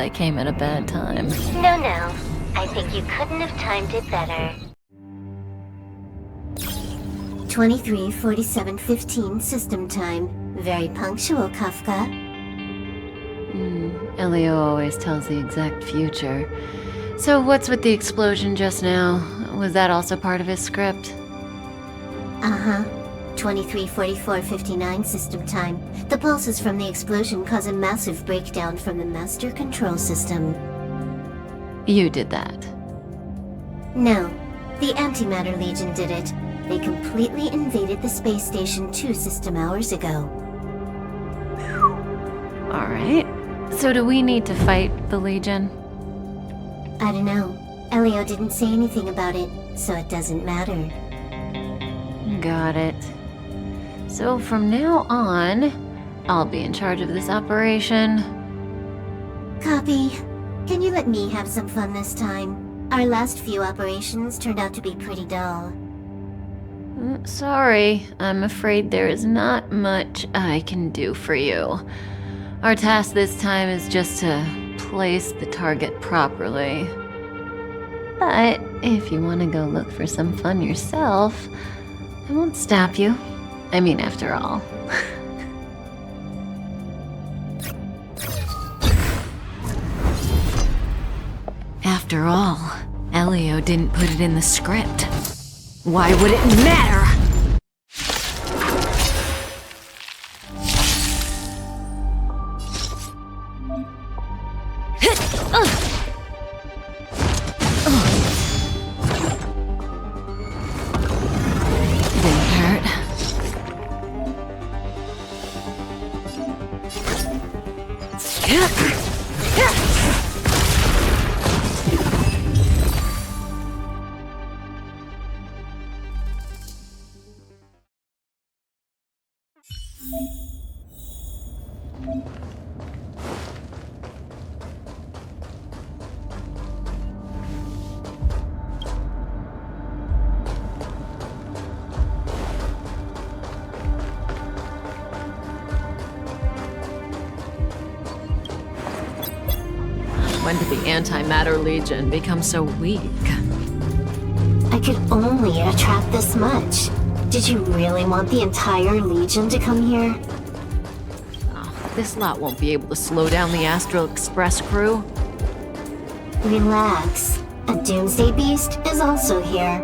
I came at a bad time. No. I think you couldn't have timed it better. 23:47:15 system time. Very punctual, Kafka. Elio always tells the exact future. So what's with the explosion just now? Was that also part of his script? Uh-huh. 23:44:59 system time. The pulses from the explosion cause a massive breakdown from the master control system. You did that. No, the Antimatter Legion did it. They completely invaded the space station 2 system hours ago. Alright. So do we need to fight the Legion? I don't know. Elio didn't say anything about it, so it doesn't matter. Got it. So from now on, I'll be in charge of this operation. Copy. Can you let me have some fun this time? Our last few operations turned out to be pretty dull. Sorry, I'm afraid there is not much I can do for you. Our task this time is just to place the target properly. But if you want to go look for some fun yourself, I won't stop you. I mean, after all. After all, Elio didn't put it in the script. Why would it matter? Didn't hurt. When did the Antimatter Legion become so weak? I could only attract this much. Did you really want the entire Legion to come here? Oh, this lot won't be able to slow down the Astral Express crew. Relax. A Doomsday Beast is also here.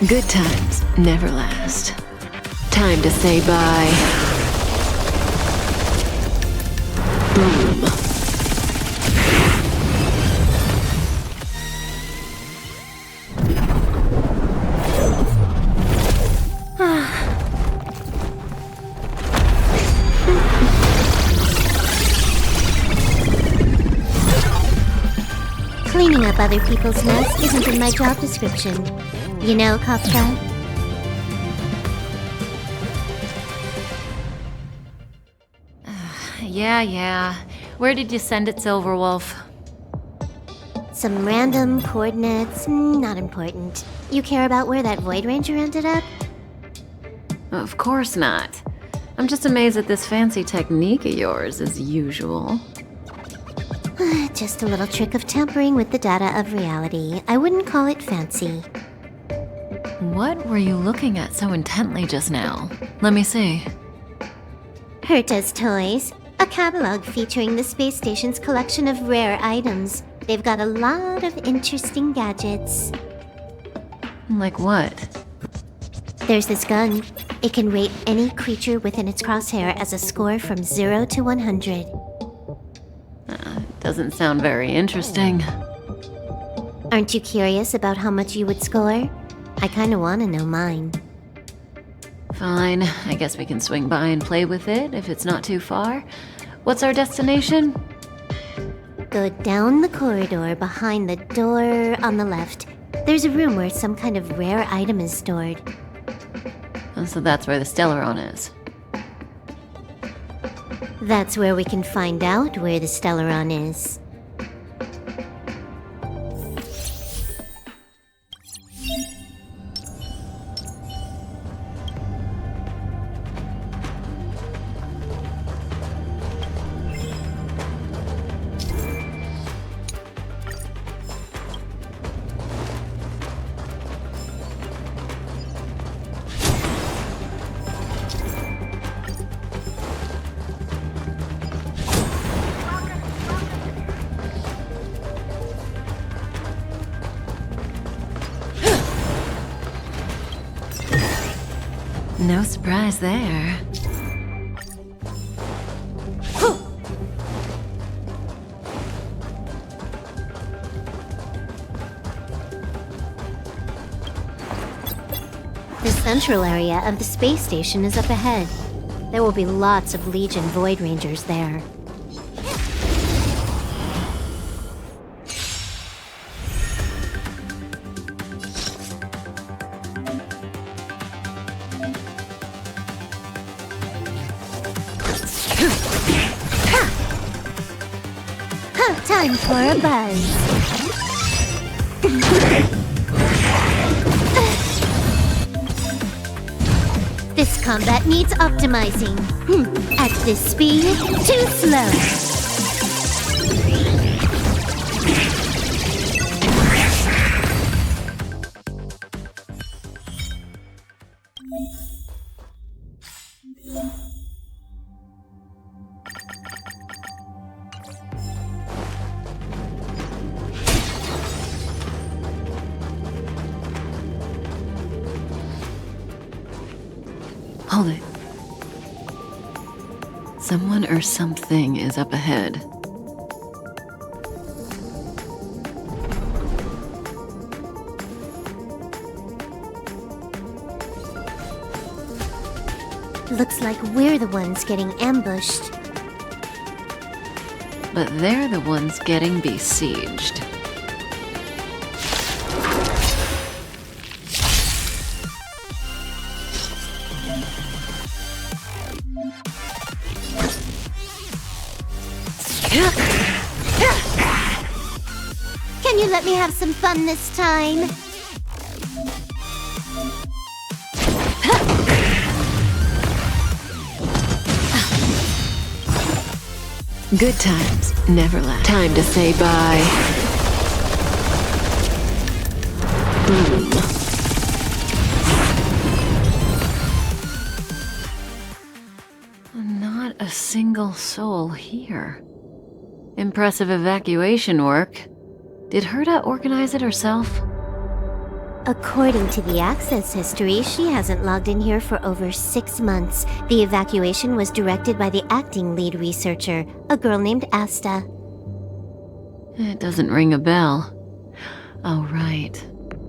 Good times never last. Time to say bye. Boom. Cleaning up other people's mess isn't in my job description. You know, Kafka? Yeah. Where did you send it, Silverwolf? Some random coordinates, not important. You care about where that Void Ranger ended up? Of course not. I'm just amazed at this fancy technique of yours, as usual. Just a little trick of tampering with the data of reality. I wouldn't call it fancy. What were you looking at so intently just now? Let me see. Herta's Toys, a catalog featuring the space station's collection of rare items. They've got a lot of interesting gadgets. Like what? There's this gun. It can rate any creature within its crosshair as a score from 0 to 100. Doesn't sound very interesting. Aren't you curious about how much you would score? I kinda wanna know mine. Fine, I guess we can swing by and play with it if it's not too far. What's our destination? Go down the corridor behind the door on the left. There's a room where some kind of rare item is stored. So that's where the Stellaron is. That's where we can find out where the Stellaron is. No surprise there. The central area of the space station is up ahead. There will be lots of Legion Void Rangers there. Time for a buzz. This combat needs optimizing. At this speed, too slow. Hold it. Someone or something is up ahead. Looks like we're the ones getting ambushed. But they're the ones getting besieged. Can you let me have some fun this time? Good times never last. Time to say bye. Not a single soul here. Impressive evacuation work. Did Herta organize it herself? According to the access history, she hasn't logged in here for over 6 months. The evacuation was directed by the acting lead researcher, a girl named Asta. It doesn't ring a bell. Oh, right.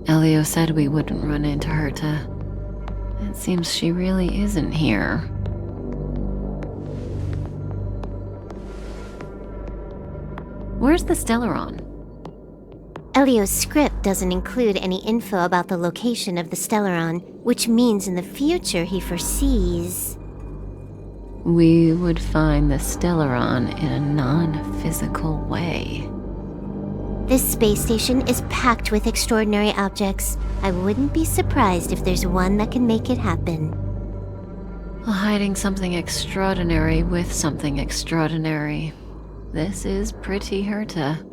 Elio said we wouldn't run into Herta. It seems she really isn't here. Where's the Stellaron? Elio's script doesn't include any info about the location of the Stellaron, which means in the future he foresees... We would find the Stellaron in a non-physical way. This space station is packed with extraordinary objects. I wouldn't be surprised if there's one that can make it happen. Hiding something extraordinary with something extraordinary. This is pretty Herta.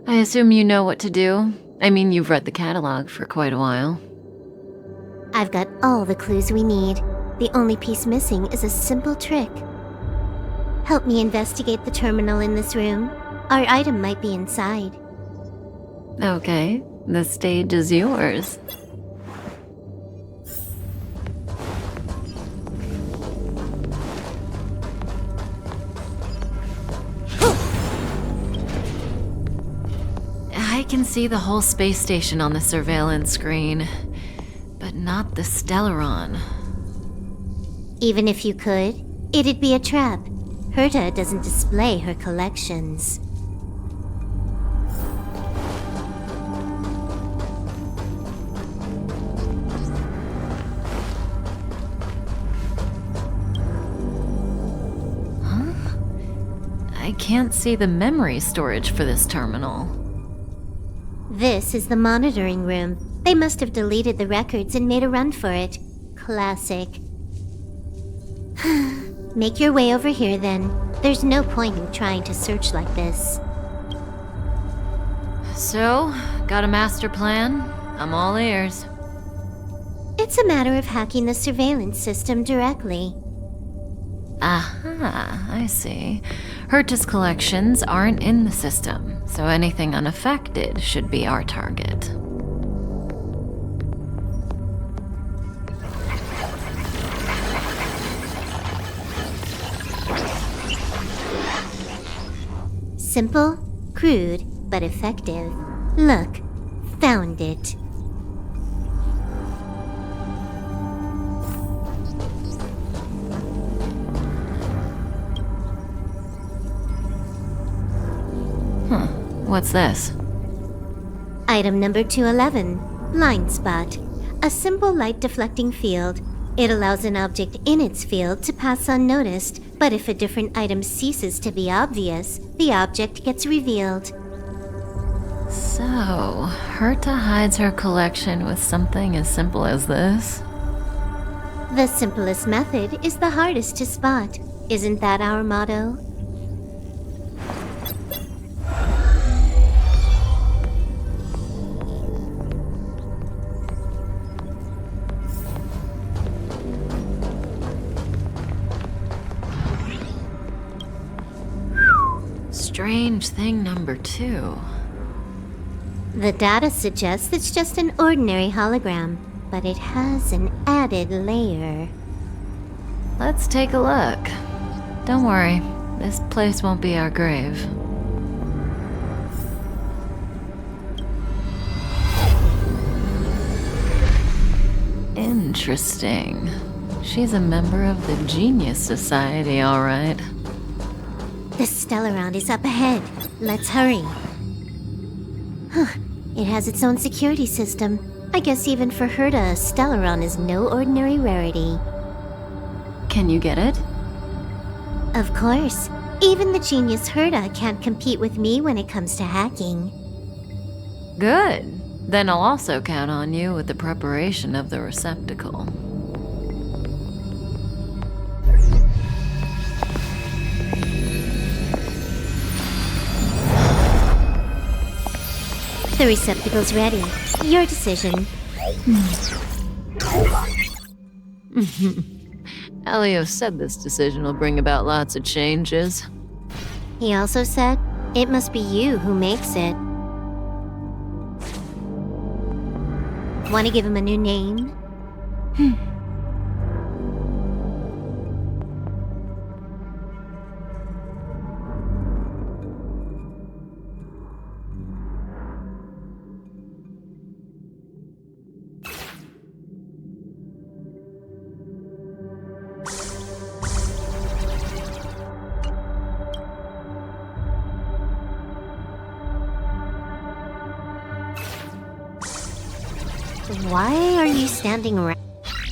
I assume you know what to do. I mean, you've read the catalog for quite a while. I've got all the clues we need. The only piece missing is a simple trick. Help me investigate the terminal in this room. Our item might be inside. Okay, the stage is yours. I can see the whole space station on the surveillance screen, but not the Stellaron. Even if you could, it'd be a trap. Herta doesn't display her collections. I can't see the memory storage for this terminal. This is the monitoring room. They must have deleted the records and made a run for it. Classic. Make your way over here then. There's no point in trying to search like this. So, got a master plan? I'm all ears. It's a matter of hacking the surveillance system directly. Aha, I see. Herta's collections aren't in the system, so anything unaffected should be our target. Simple, crude, but effective. Look, found it. What's this? Item number 211, blind spot. A simple light deflecting field. It allows an object in its field to pass unnoticed, but if a different item ceases to be obvious, the object gets revealed. So, Herta hides her collection with something as simple as this? The simplest method is the hardest to spot. Isn't that our motto? Strange thing number 2. The data suggests it's just an ordinary hologram, but it has an added layer. Let's take a look. Don't worry, this place won't be our grave. Interesting. She's a member of the Genius Society, all right. The Stellaron is up ahead. Let's hurry. It has its own security system. I guess even for Herta, a Stellaron is no ordinary rarity. Can you get it? Of course. Even the genius Herta can't compete with me when it comes to hacking. Good. Then I'll also count on you with the preparation of the receptacle. The receptacle's ready. Your decision. Elio said this decision will bring about lots of changes. He also said, it must be you who makes it. Want to give him a new name? Why are you standing around?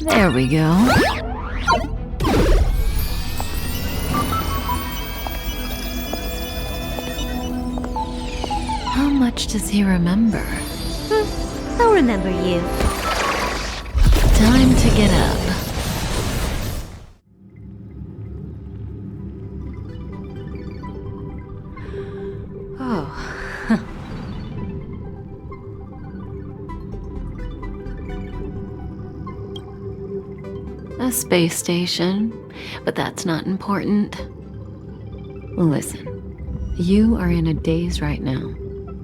There we go. How much does he remember? I'll remember you. Time to get up. Oh. A space station, but that's not important. Listen, you are in a daze right now.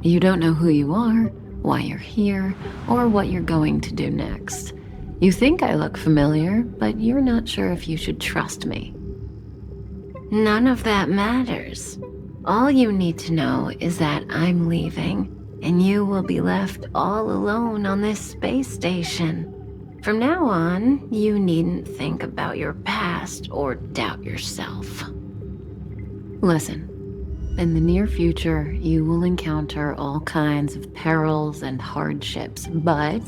You don't know who you are, why you're here, or what you're going to do next. You think I look familiar, but you're not sure if you should trust me. None of that matters. All you need to know is that I'm leaving, and you will be left all alone on this space station. From now on, you needn't think about your past or doubt yourself. Listen, in the near future, you will encounter all kinds of perils and hardships, but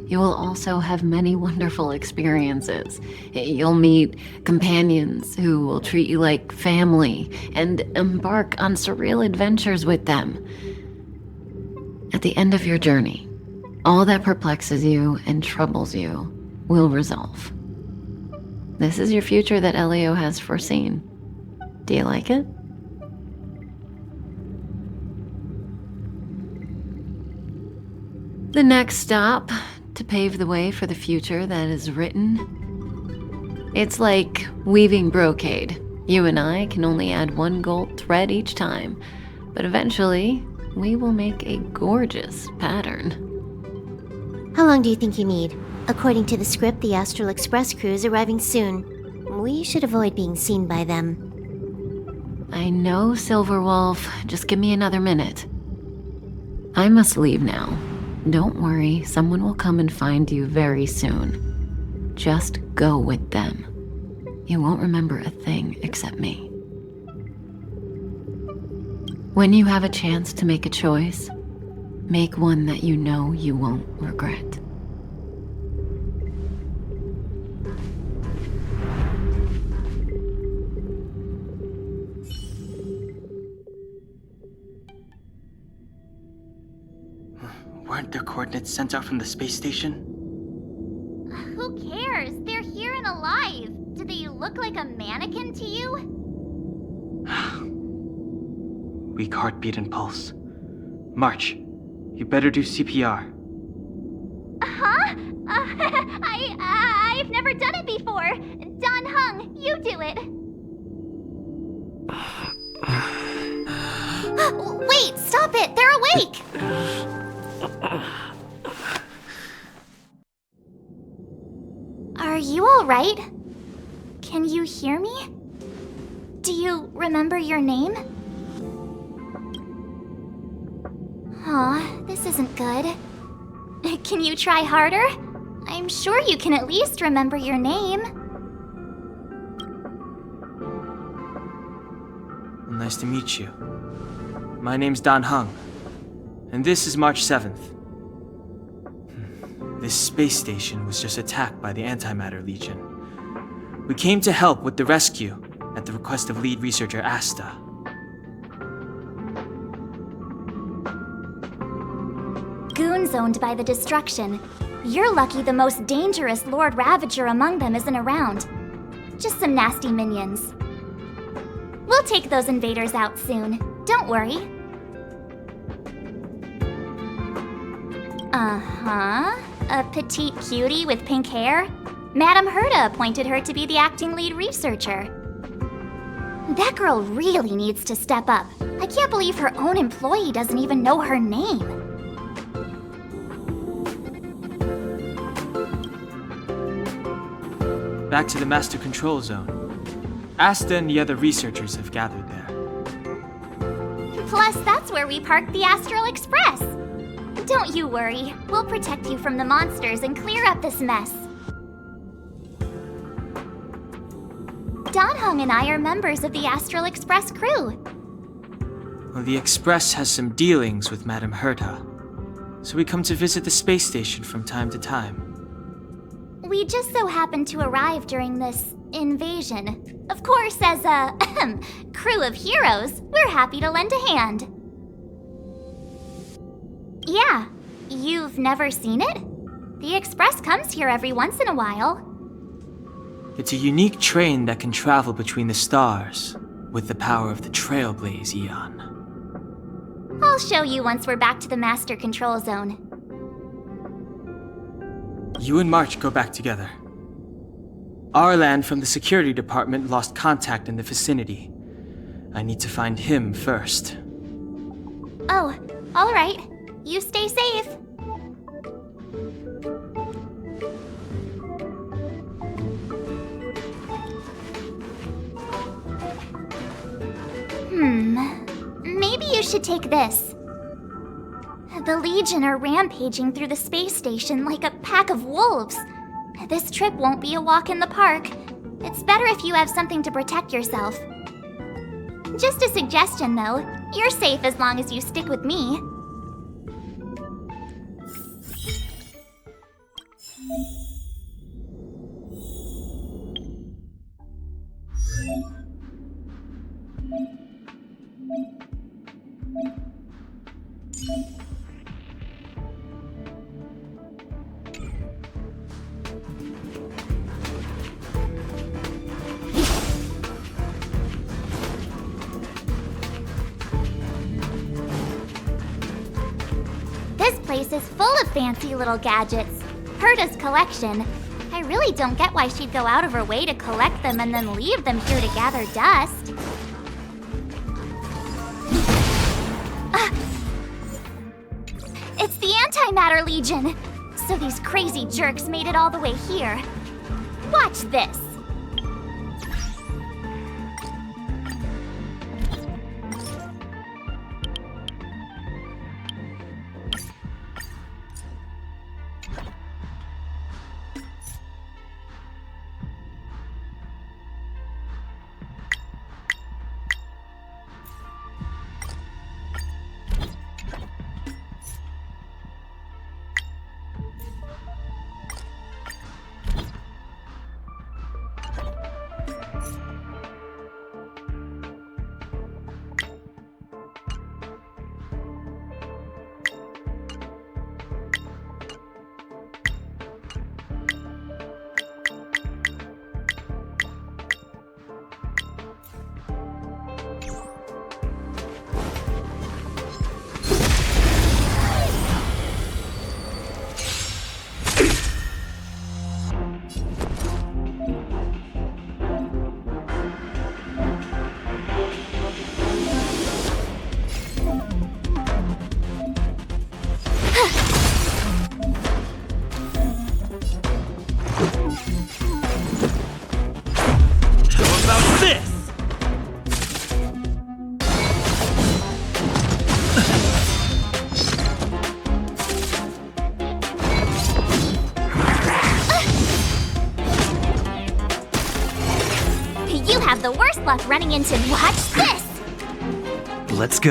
you will also have many wonderful experiences. You'll meet companions who will treat you like family and embark on surreal adventures with them. At the end of your journey, all that perplexes you and troubles you will resolve. This is your future that Elio has foreseen. Do you like it? The next stop, to pave the way for the future that is written. It's like weaving brocade. You and I can only add one gold thread each time, but eventually, we will make a gorgeous pattern. How long do you think you need? According to the script, the Astral Express crew is arriving soon. We should avoid being seen by them. I know, Silverwolf. Just give me another minute. I must leave now. Don't worry, someone will come and find you very soon. Just go with them. You won't remember a thing except me. When you have a chance to make a choice, make one that you know you won't regret. Weren't their coordinates sent out from the space station? Who cares? They're here and alive. Do they look like a mannequin to you? Weak heartbeat and pulse. March, you better do CPR. Huh? I've never done it before. Don Hung, you do it. Wait, stop it! They're awake! Are you all right? Can you hear me? Do you remember your name? Aw, this isn't good. Can you try harder? I'm sure you can at least remember your name. Well, nice to meet you. My name's Don Hung, and this is March 7th. This space station was just attacked by the Antimatter Legion. We came to help with the rescue at the request of lead researcher Asta. Goons owned by the destruction. You're lucky the most dangerous Lord Ravager among them isn't around. Just some nasty minions. We'll take those invaders out soon. Don't worry. Uh-huh. A petite cutie with pink hair? Madame Herta appointed her to be the acting lead researcher. That girl really needs to step up. I can't believe her own employee doesn't even know her name. Back to the Master Control Zone. Asta and the other researchers have gathered there. Plus, that's where we parked the Astral Express. Don't you worry. We'll protect you from the monsters and clear up this mess. Don Hung and I are members of the Astral Express crew. Well, the Express has some dealings with Madame Herta, so we come to visit the space station from time to time. We just so happened to arrive during this invasion. Of course, as a crew of heroes, we're happy to lend a hand. Yeah, you've never seen it? The Express comes here every once in a while. It's a unique train that can travel between the stars with the power of the Trailblazer Eon. I'll show you once we're back to the Master Control Zone. You and March go back together. Arlan from the security department lost contact in the vicinity. I need to find him first. Oh, all right. You stay safe. Maybe you should take this. The Legion are rampaging through the space station like a pack of wolves. This trip won't be a walk in the park. It's better if you have something to protect yourself. Just a suggestion, though. You're safe as long as you stick with me. This place is full of fancy little gadgets. Herta's collection. I really don't get why she'd go out of her way to collect them and then leave them here to gather dust. It's the Antimatter Legion! So these crazy jerks made it all the way here. Watch this! The worst luck running into. Watch this! Let's go.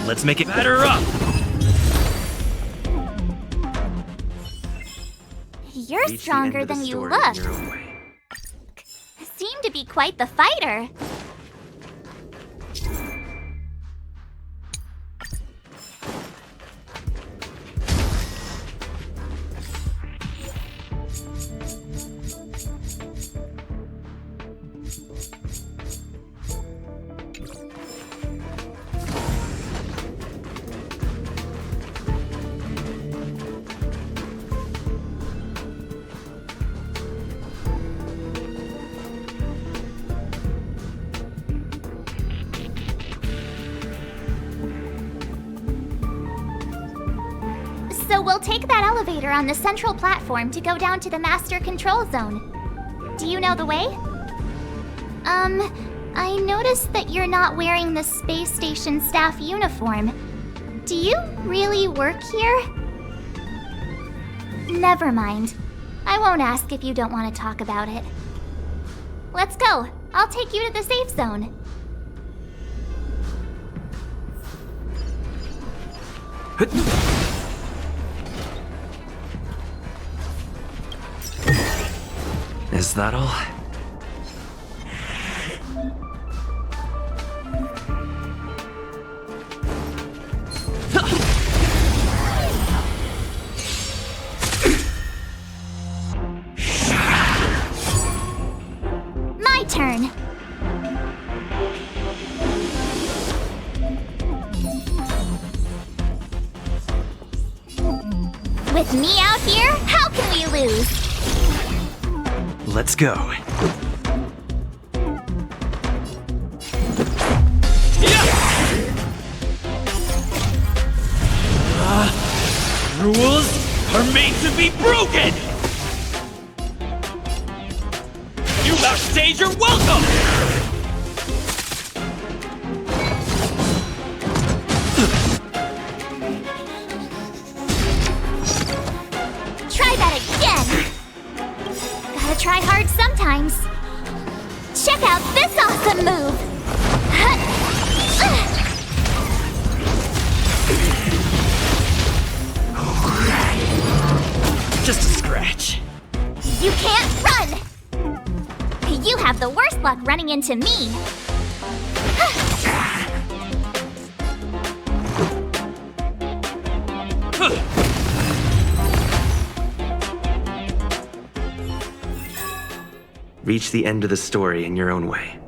Let's make it batter up. You're stronger than you look. Seem to be quite the fighter. So we'll take that elevator on the central platform to go down to the master control zone. Do you know the way? I noticed that you're not wearing the space station staff uniform. Do you really work here? Never mind. I won't ask if you don't want to talk about it. Let's go. I'll take you to the safe zone. Is that all? My turn. With me out here, how can we lose? Let's go. Rules are made to be broken! You outstayed your welcome! Try that again! Gotta try hard sometimes. Check out this awesome move! You can't run! You have the worst luck running into me! Reach the end of the story in your own way.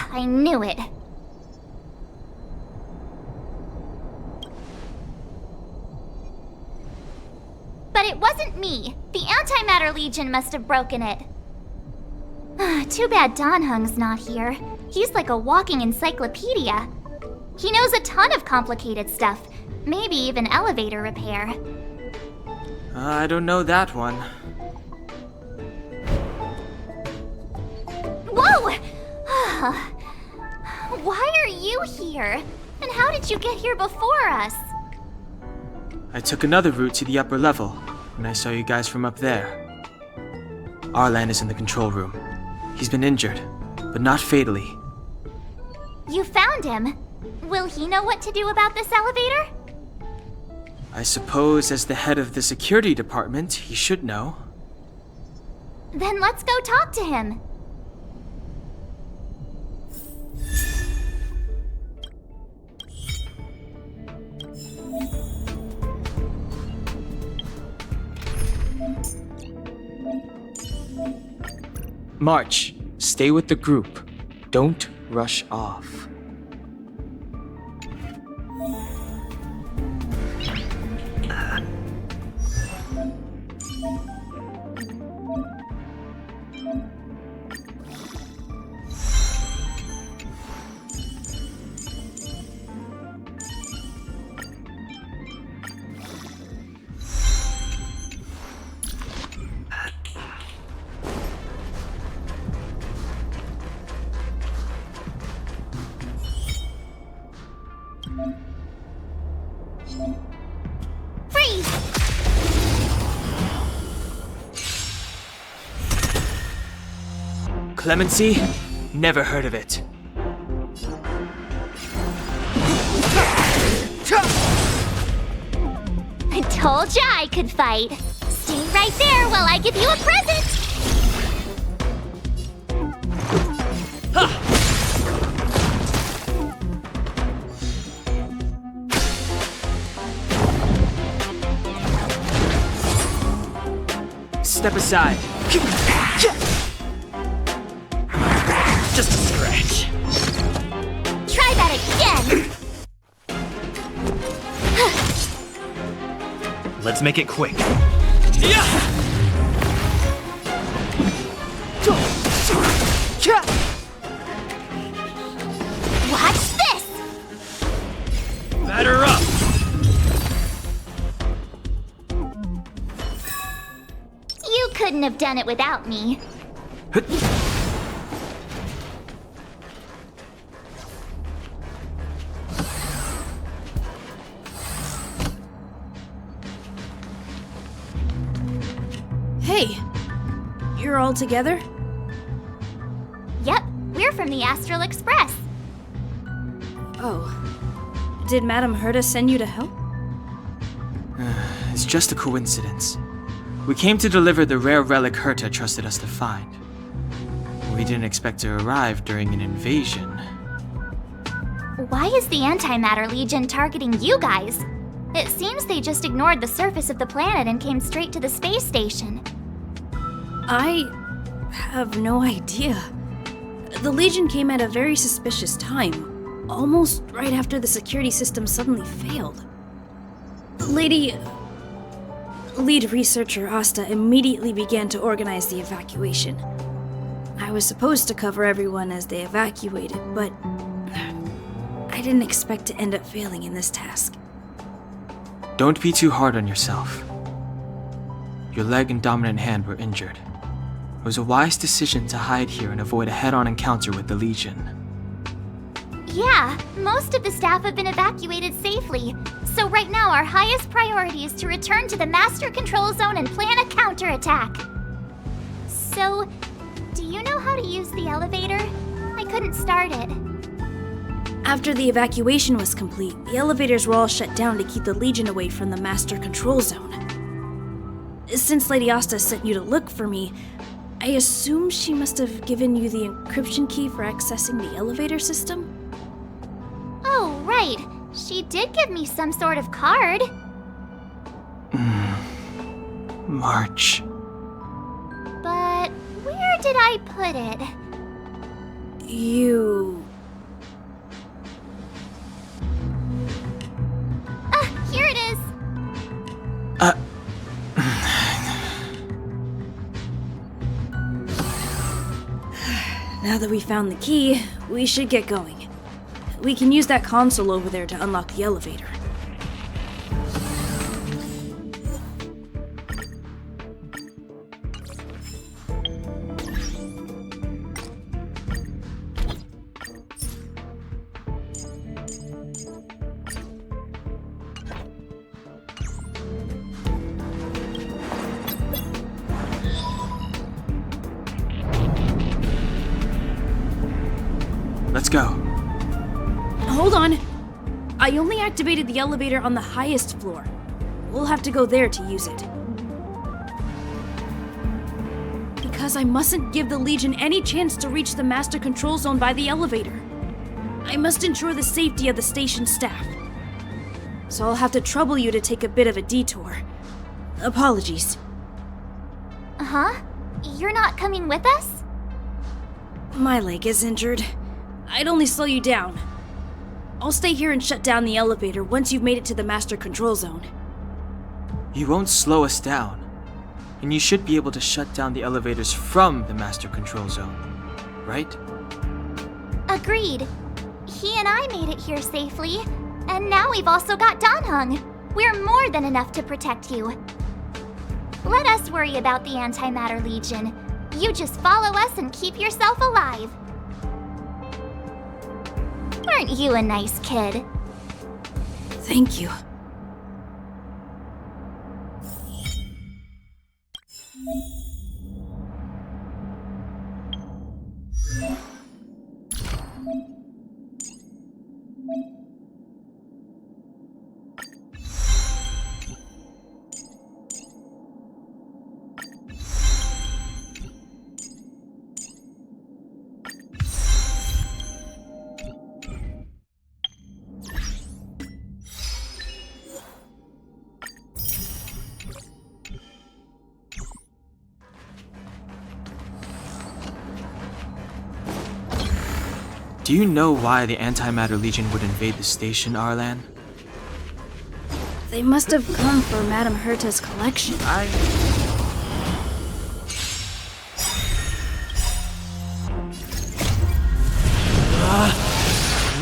I knew it. But it wasn't me. The Antimatter Legion must have broken it. Too bad Dan Hung's not here. He's like a walking encyclopedia. He knows a ton of complicated stuff. Maybe even elevator repair. I don't know that one. Whoa! Why are you here? And how did you get here before us? I took another route to the upper level when I saw you guys from up there. Arlan is in the control room. He's been injured, but not fatally. You found him. Will he know what to do about this elevator? I suppose as the head of the security department, he should know. Then let's go talk to him. March, stay with the group. Don't rush off. Freeze! Clemency? Never heard of it. I told ya I could fight. Stay right there while I give you a present! Step aside. Just a scratch. Try that again! Let's make it quick. Yeah! Watch this! Batter up! You couldn't have done it without me. Hey! You're all together? Yep, we're from the Astral Express. Oh. Did Madame Herta send you to help? It's just a coincidence. We came to deliver the rare relic Herta trusted us to find. We didn't expect to arrive during an invasion. Why is the Antimatter Legion targeting you guys? It seems they just ignored the surface of the planet and came straight to the space station. I have no idea. The Legion came at a very suspicious time, almost right after the security system suddenly failed. Lead researcher Asta immediately began to organize the evacuation. I was supposed to cover everyone as they evacuated, but I didn't expect to end up failing in this task. Don't be too hard on yourself. Your leg and dominant hand were injured. was a wise decision to hide here and avoid a head-on encounter with the Legion. Yeah, most of the staff have been evacuated safely. So right now our highest priority is to return to the Master Control Zone and plan a counterattack. So, do you know how to use the elevator? I couldn't start it. After the evacuation was complete, the elevators were all shut down to keep the Legion away from the Master Control Zone. Since Lady Asta sent you to look for me, I assume she must have given you the encryption key for accessing the elevator system? Oh, right. She did give me some sort of card. March. But where did I put it? You... Here it is. Now that we found the key, we should get going. We can use that console over there to unlock the elevator. Let's go. Hold on. I only activated the elevator on the highest floor. We'll have to go there to use it. Because I mustn't give the Legion any chance to reach the Master Control Zone by the elevator. I must ensure the safety of the station staff. So I'll have to trouble you to take a bit of a detour. Apologies. Huh? You're not coming with us? My leg is injured. I'd only slow you down. I'll stay here and shut down the elevator once you've made it to the Master Control Zone. You won't slow us down. And you should be able to shut down the elevators from the Master Control Zone, right? Agreed. He and I made it here safely, and now we've also got Danhung. We're more than enough to protect you. Let us worry about the Antimatter Legion. You just follow us and keep yourself alive. Aren't you a nice kid? Thank you. Do you know why the Antimatter Legion would invade the station, Arlan? They must have come for Madame Herta's collection.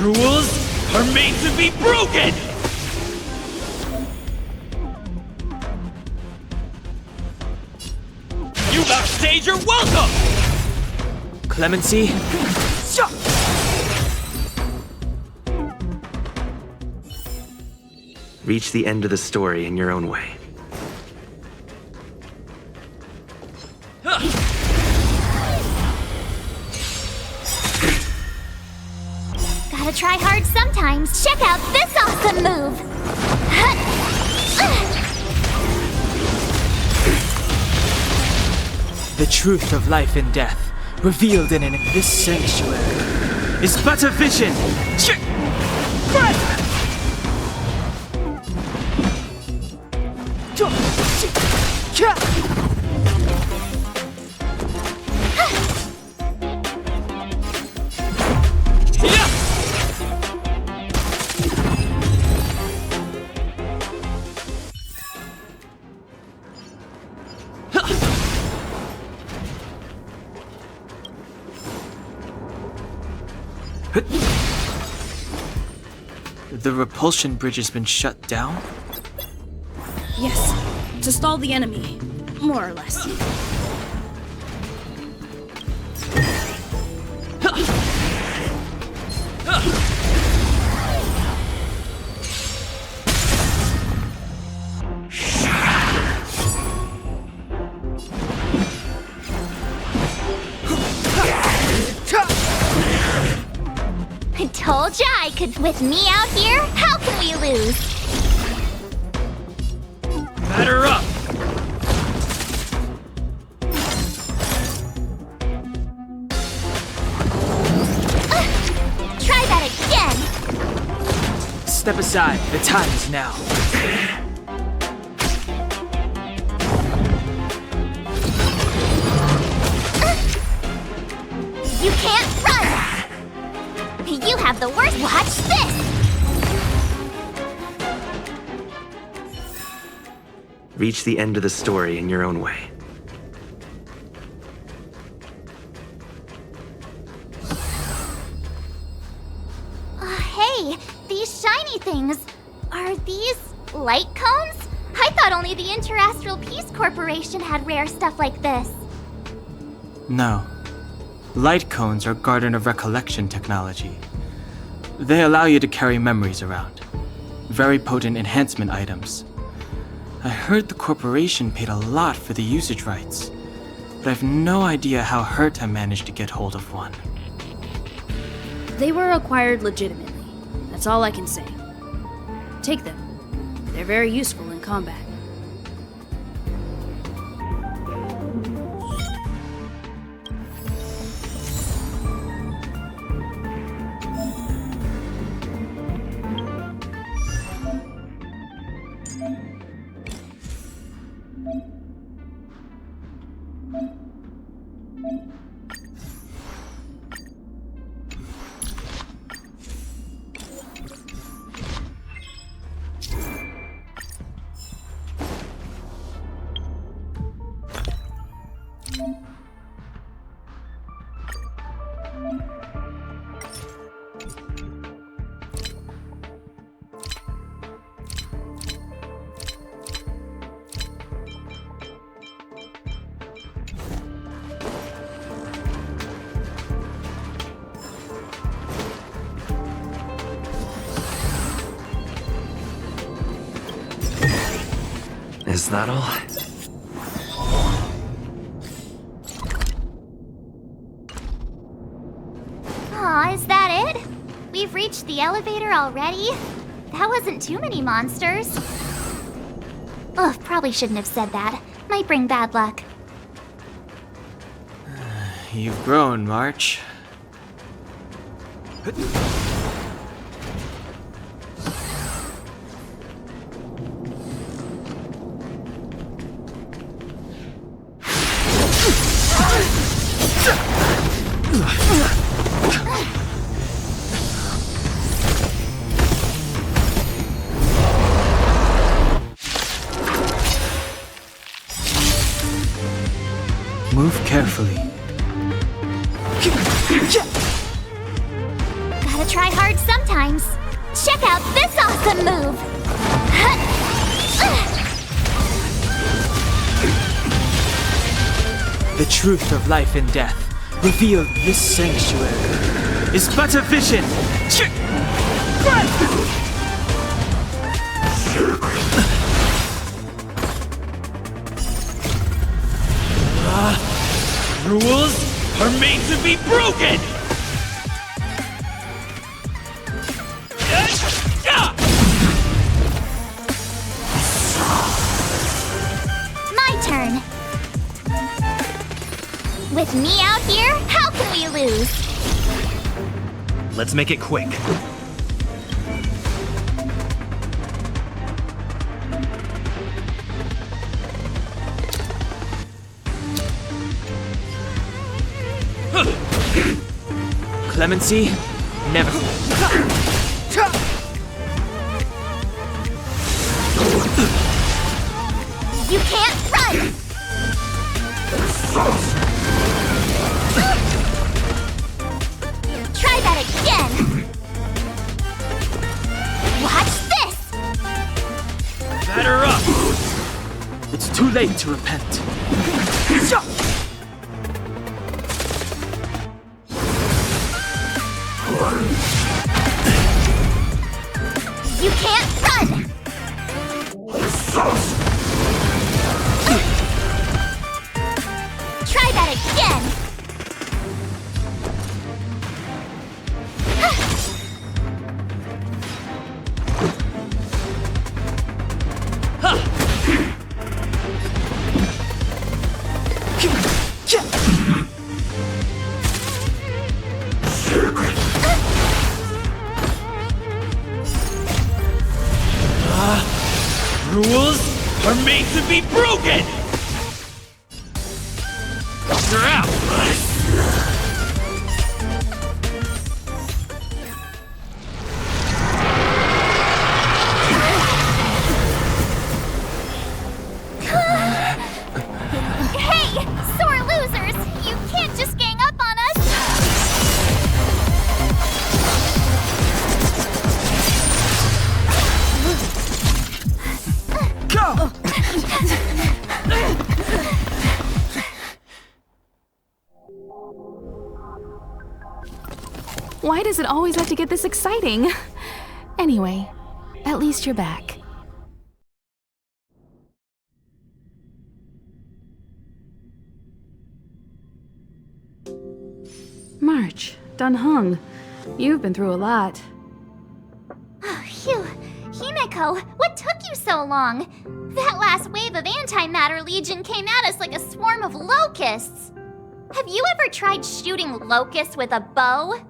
Rules are made to be broken! You've outstayed your welcome! Clemency? Reach the end of the story in your own way. Gotta try hard sometimes. Check out this awesome move! The truth of life and death, revealed in this sanctuary, is but a vision! The repulsion bridge has been shut down? Yes, to stall the enemy, more or less. Told ya I could. With me out here, how can we lose? Batter up! Try that again. Step aside. The time is now. You can't run! You have the worst. Watch this! Reach the end of the story in your own way. Hey, these shiny things. Are these light cones? I thought only the Interastral Peace Corporation had rare stuff like this. No. Light cones are Garden of Recollection technology. They allow you to carry memories around. Very potent enhancement items. I heard the corporation paid a lot for the usage rights, but I've no idea how Herta managed to get hold of one. They were acquired legitimately. That's all I can say. Take them. They're very useful in combat. Is that all? Aw, is that it? We've reached the elevator already? That wasn't too many monsters. Ugh, probably shouldn't have said that. Might bring bad luck. You've grown, March. Move carefully. Gotta try hard sometimes. Check out this awesome move! The truth of life and death, revealed this sanctuary, is but a vision. Rules are made to be broken! My turn. With me out here, how can we lose? Let's make it quick. Clemency, never. You can't run! Try that again! Watch this! Batter up! It's too late to repent. You can't run! Try that again! to be broken! You're out! Hey, sore losers! You can't just gang up on us! Go! Why does it always have to get this exciting? Anyway, at least you're back. March, Dunhung, you've been through a lot. Oh, phew. Himeko, what took you so long? That last wave of antimatter legion came at us like a swarm of locusts. Have you ever tried shooting locusts with a bow?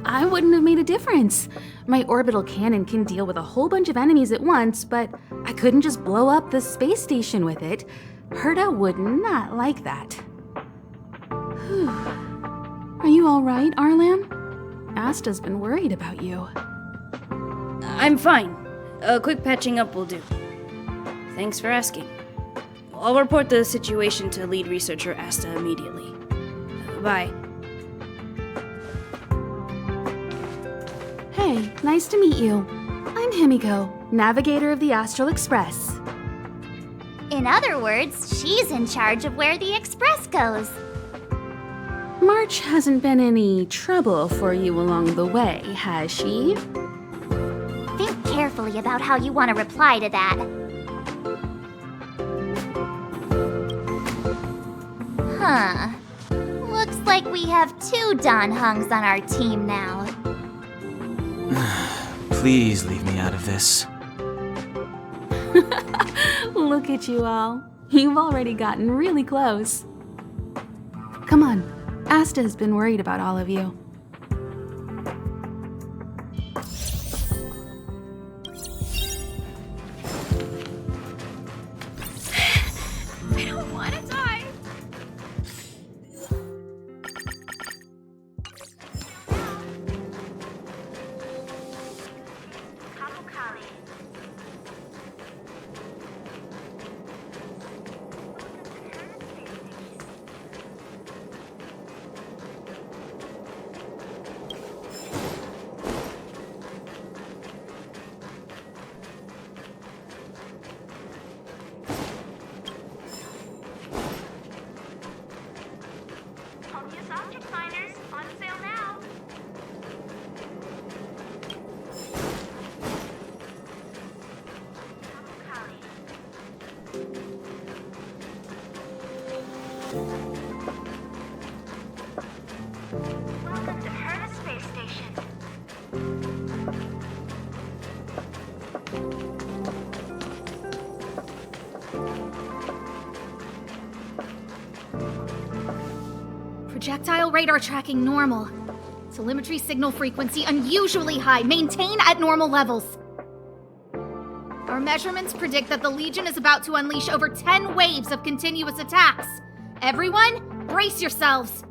I wouldn't have made a difference. My orbital cannon can deal with a whole bunch of enemies at once, but I couldn't just blow up the space station with it. Herta would not like that. Whew. Are you all right, Arlan? Asta's been worried about you. I'm fine. A quick patching up will do. Thanks for asking. I'll report the situation to lead researcher Asta immediately. Bye. Hey, nice to meet you. I'm Himiko, navigator of the Astral Express. In other words, she's in charge of where the express goes. March hasn't been any trouble for you along the way, has she? Think carefully about how you want to reply to that. Huh. Looks like we have 2 Donhungs on our team now. Please leave me out of this. Look at you all. You've already gotten really close. Come on, Asta has been worried about all of you. I don't want to die. Welcome to Herta Space Station. Projectile radar tracking normal. Telemetry signal frequency unusually high. Maintain at normal levels. Our measurements predict that the Legion is about to unleash over 10 waves of continuous attacks. Everyone, brace yourselves.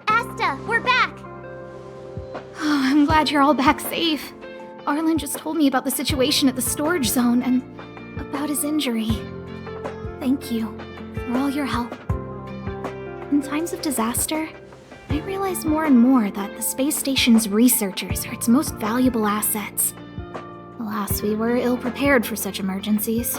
Asta, we're back. Oh, I'm glad you're all back safe. Arlen just told me about the situation at the storage zone and about his injury. Thank you for all your help. In times of disaster, I realize more and more that the space station's researchers are its most valuable assets. Alas, we were ill-prepared for such emergencies.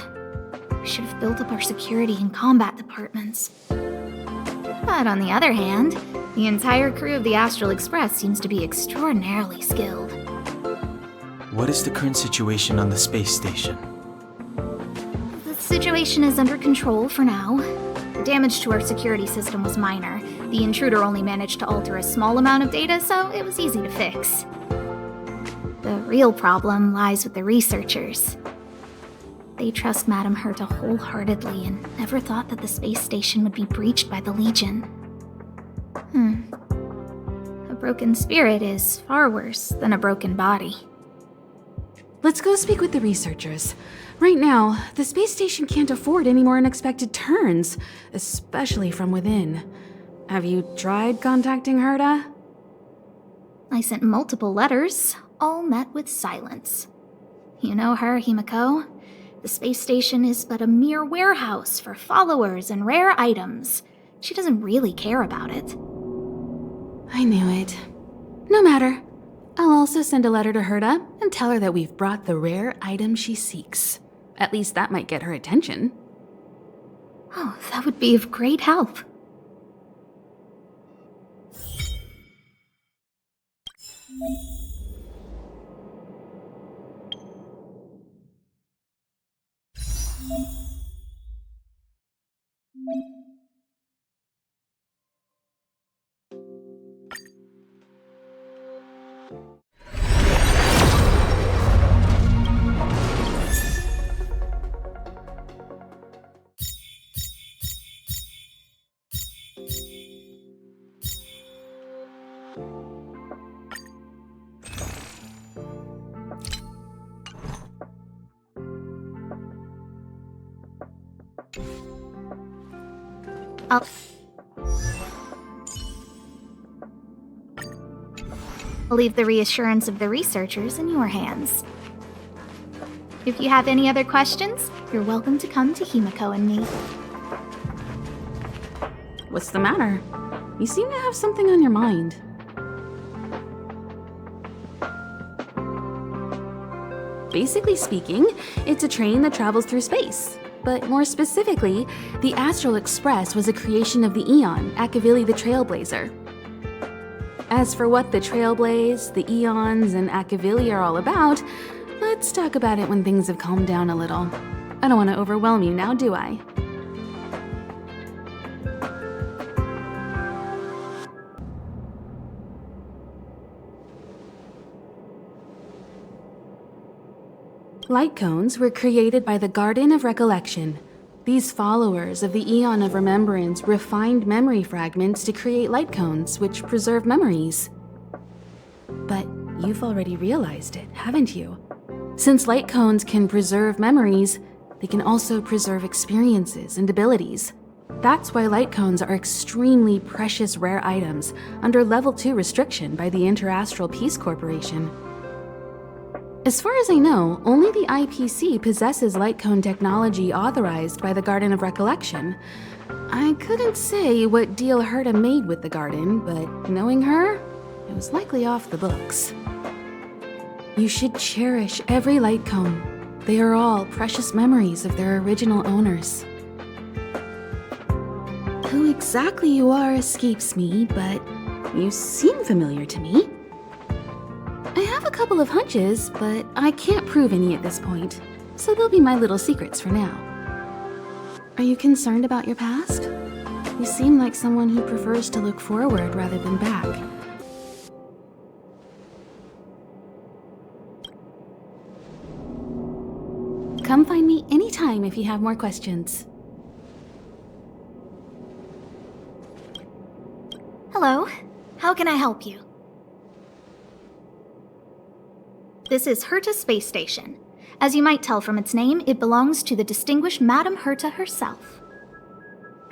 We should have built up our security and combat departments. But on the other hand, the entire crew of the Astral Express seems to be extraordinarily skilled. What is the current situation on the space station? The situation is under control for now. The damage to our security system was minor. The intruder only managed to alter a small amount of data, so it was easy to fix. The real problem lies with the researchers. They trust Madame Herta wholeheartedly and never thought that the space station would be breached by the Legion. A broken spirit is far worse than a broken body. Let's go speak with the researchers. Right now, the space station can't afford any more unexpected turns, especially from within. Have you tried contacting Herta? I sent multiple letters, all met with silence. You know her, Himiko. The space station is but a mere warehouse for followers and rare items. She doesn't really care about it. I knew it. No matter. I'll also send a letter to Herta and tell her that we've brought the rare item she seeks. At least that might get her attention. Oh, that would be of great help. I'll leave the reassurance of the researchers in your hands. If you have any other questions, you're welcome to come to Himiko and me. What's the matter? You seem to have something on your mind. Basically speaking, it's a train that travels through space. But more specifically, the Astral Express was a creation of the Eon, Akavili the Trailblazer. As for what the Trailblaze, the Eons, and Akavili are all about, let's talk about it when things have calmed down a little. I don't want to overwhelm you now, do I? Light cones were created by the Garden of Recollection. These followers of the Eon of Remembrance refined memory fragments to create light cones, which preserve memories. But you've already realized it, haven't you? Since light cones can preserve memories, they can also preserve experiences and abilities. That's why light cones are extremely precious rare items under Level 2 restriction by the Interastral Peace Corporation. As far as I know, only the IPC possesses light cone technology authorized by the Garden of Recollection. I couldn't say what deal Herta made with the Garden, but knowing her, it was likely off the books. You should cherish every light cone. They are all precious memories of their original owners. Who exactly you are escapes me, but you seem familiar to me. I have a couple of hunches, but I can't prove any at this point, so they'll be my little secrets for now. Are you concerned about your past? You seem like someone who prefers to look forward rather than back. Come find me anytime if you have more questions. Hello, how can I help you? This is Herta Space Station. As you might tell from its name, it belongs to the distinguished Madame Herta herself.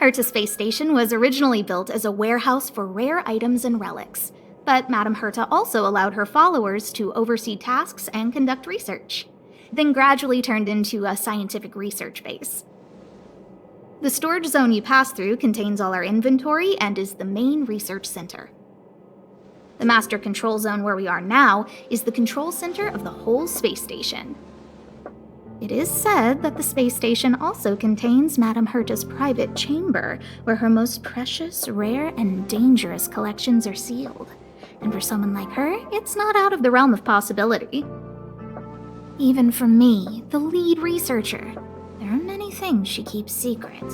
Herta Space Station was originally built as a warehouse for rare items and relics, but Madame Herta also allowed her followers to oversee tasks and conduct research, then gradually turned into a scientific research base. The storage zone you pass through contains all our inventory and is the main research center. The master control zone where we are now is the control center of the whole space station. It is said that the space station also contains Madame Herta's private chamber, where her most precious, rare, and dangerous collections are sealed. And for someone like her, it's not out of the realm of possibility. Even for me, the lead researcher, there are many things she keeps secret.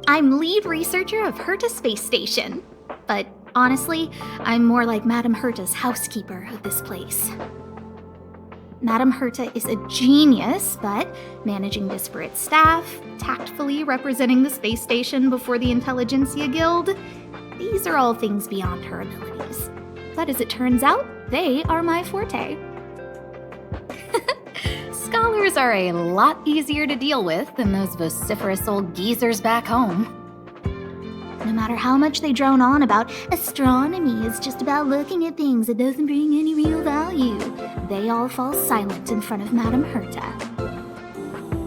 I'm lead researcher of Herta Space Station, but honestly, I'm more like Madame Herta's housekeeper of this place. Madame Herta is a genius, but managing disparate staff, tactfully representing the space station before the Intelligentsia Guild, these are all things beyond her abilities. But as it turns out, they are my forte. Ours are a lot easier to deal with than those vociferous old geezers back home. No matter how much they drone on about astronomy is just about looking at things that doesn't bring any real value, they all fall silent in front of Madame Herta.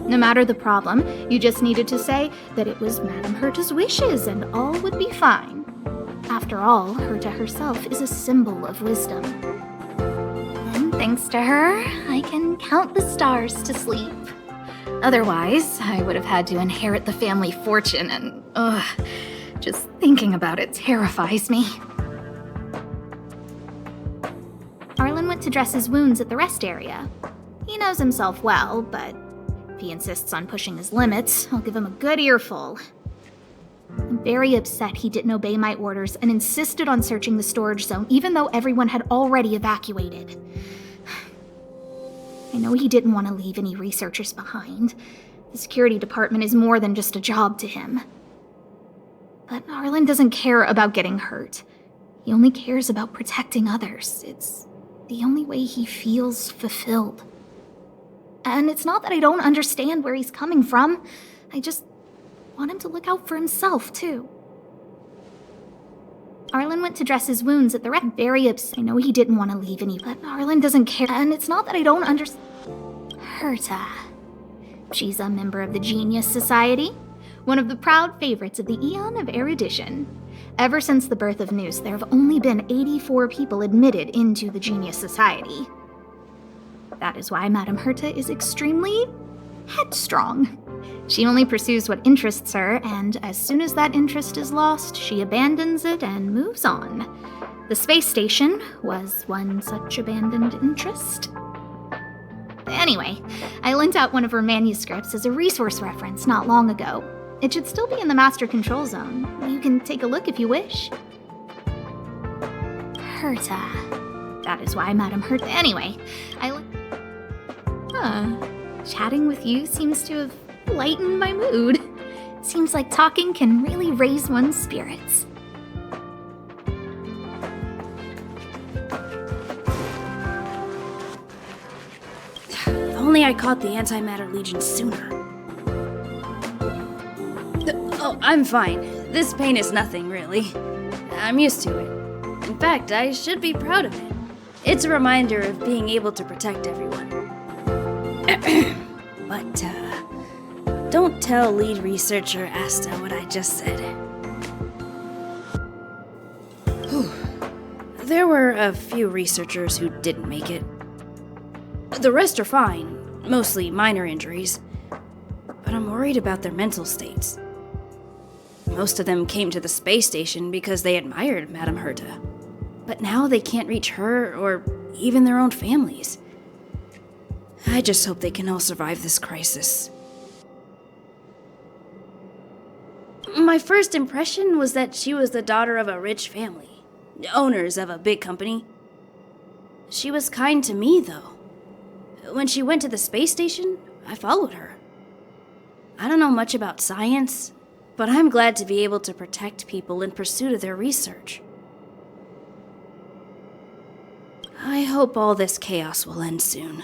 No matter the problem, you just needed to say that it was Madame Herta's wishes and all would be fine. After all, Herta herself is a symbol of wisdom. And thanks to her, I can count the stars to sleep. Otherwise, I would have had to inherit the family fortune and, just thinking about it terrifies me. Arlen went to dress his wounds at the rest area. He knows himself well, but if he insists on pushing his limits, I'll give him a good earful. I'm very upset he didn't obey my orders and insisted on searching the storage zone even though everyone had already evacuated. I know he didn't want to leave any researchers behind. The security department is more than just a job to him. But Arlen doesn't care about getting hurt. He only cares about protecting others. It's the only way he feels fulfilled. And it's not that I don't understand where he's coming from. I just want him to look out for himself, too. Arlen went to dress his wounds at the very upset. I know he didn't want to leave any, but Arlen doesn't care. And it's not that I don't understand. Herta. She's a member of the Genius Society, one of the proud favorites of the Eon of Erudition. Ever since the birth of Noose, there have only been 84 people admitted into the Genius Society. That is why Madame Herta is extremely headstrong. She only pursues what interests her, and as soon as that interest is lost, she abandons it and moves on. The space station was one such abandoned interest. Anyway, I lent out one of her manuscripts as a resource reference not long ago. It should still be in the Master Control Zone. You can take a look if you wish. Herta. That is why Madame Herta. Anyway, chatting with you seems to have lightened my mood. Seems like talking can really raise one's spirits. If only I caught the Antimatter Legion sooner. Oh, I'm fine. This pain is nothing, really. I'm used to it. In fact, I should be proud of it. It's a reminder of being able to protect everyone. But, don't tell lead researcher Asta what I just said. Whew. There were a few researchers who didn't make it. The rest are fine, mostly minor injuries. But I'm worried about their mental states. Most of them came to the space station because they admired Madame Herta. But now they can't reach her or even their own families. I just hope they can all survive this crisis. My first impression was that she was the daughter of a rich family, owners of a big company. She was kind to me, though. When she went to the space station, I followed her. I don't know much about science, but I'm glad to be able to protect people in pursuit of their research. I hope all this chaos will end soon.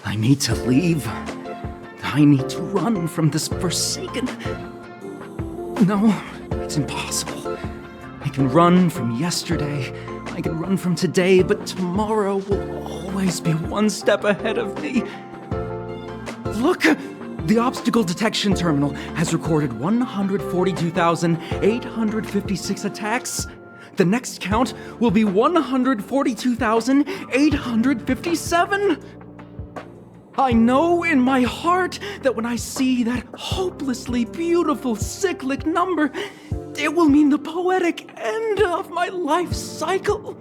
I need to leave. I need to run from this forsaken... No, it's impossible. I can run from yesterday, I can run from today, but tomorrow will always be one step ahead of me. Look! The obstacle detection terminal has recorded 142,856 attacks. The next count will be 142,857. I know in my heart that when I see that hopelessly beautiful cyclic number, it will mean the poetic end of my life cycle.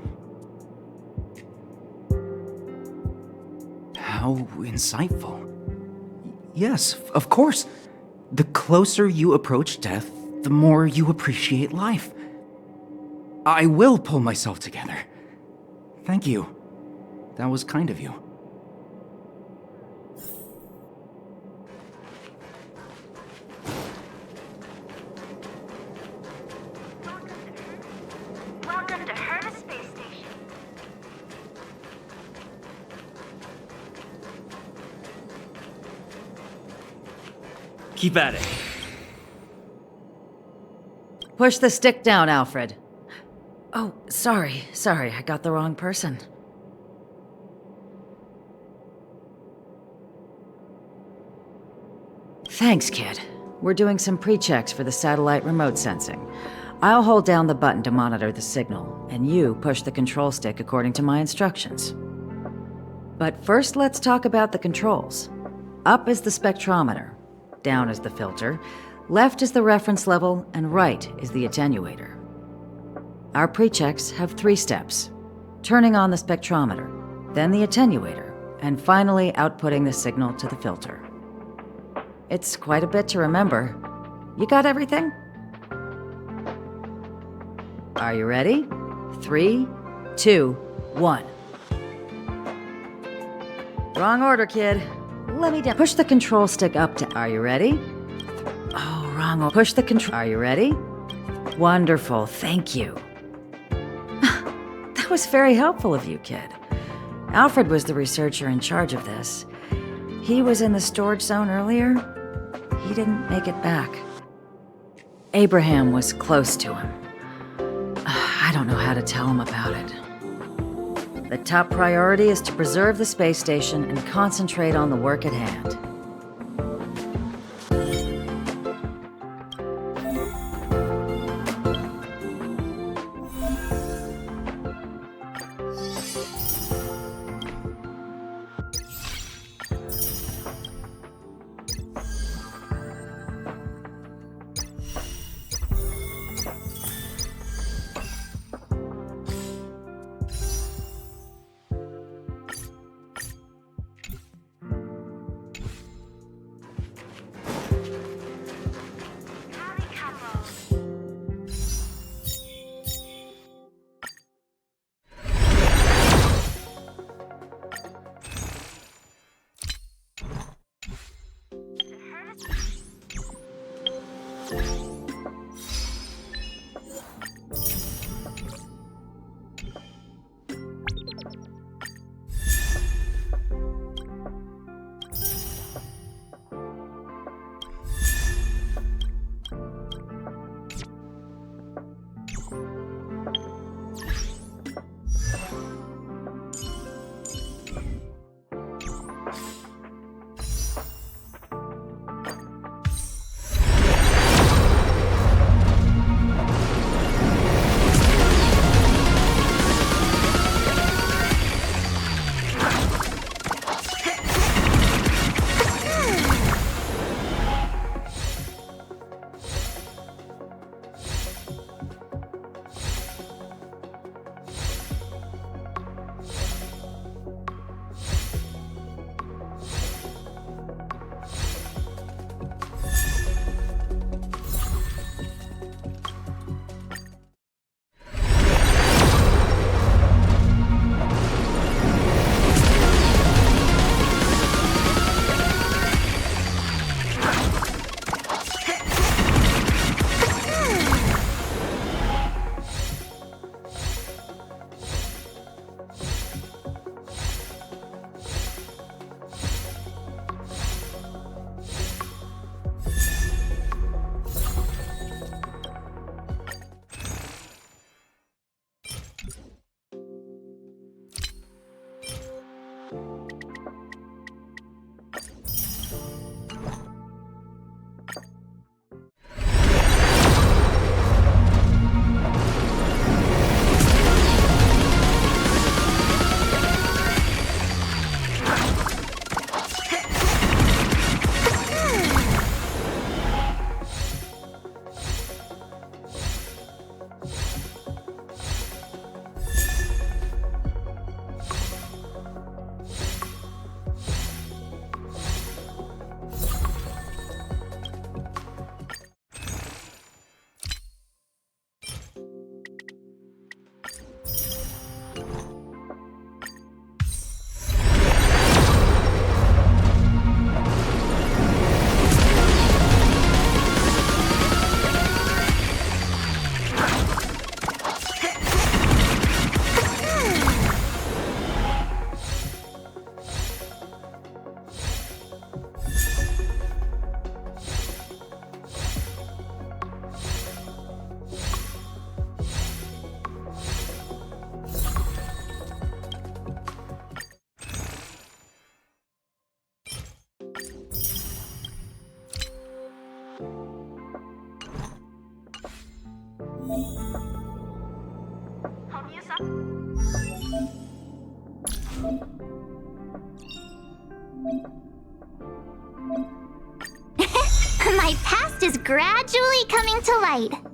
How insightful. Yes, of course. The closer you approach death, the more you appreciate life. I will pull myself together. Thank you. That was kind of you. Welcome to Herta Space Station. Keep at it. Push the stick down, Alfred. Oh, sorry, I got the wrong person. Thanks, kid. We're doing some pre-checks for the satellite remote sensing. I'll hold down the button to monitor the signal, and you push the control stick according to my instructions. But first, let's talk about the controls. Up is the spectrometer, down is the filter, left is the reference level, and right is the attenuator. Our pre-checks have 3 steps. Turning on the spectrometer, then the attenuator, and finally outputting the signal to the filter. It's quite a bit to remember. You got everything? Are you ready? 3, 2, 1. Wrong order, kid. Let me down. Push the control stick up to... Are you ready? Oh, wrong order. Push the control... Are you ready? Wonderful, thank you. That was very helpful of you, kid. Alfred was the researcher in charge of this. He was in the storage zone earlier. He didn't make it back. Abraham was close to him. I don't know how to tell him about it. The top priority is to preserve the space station and concentrate on the work at hand. My past is gradually coming to light.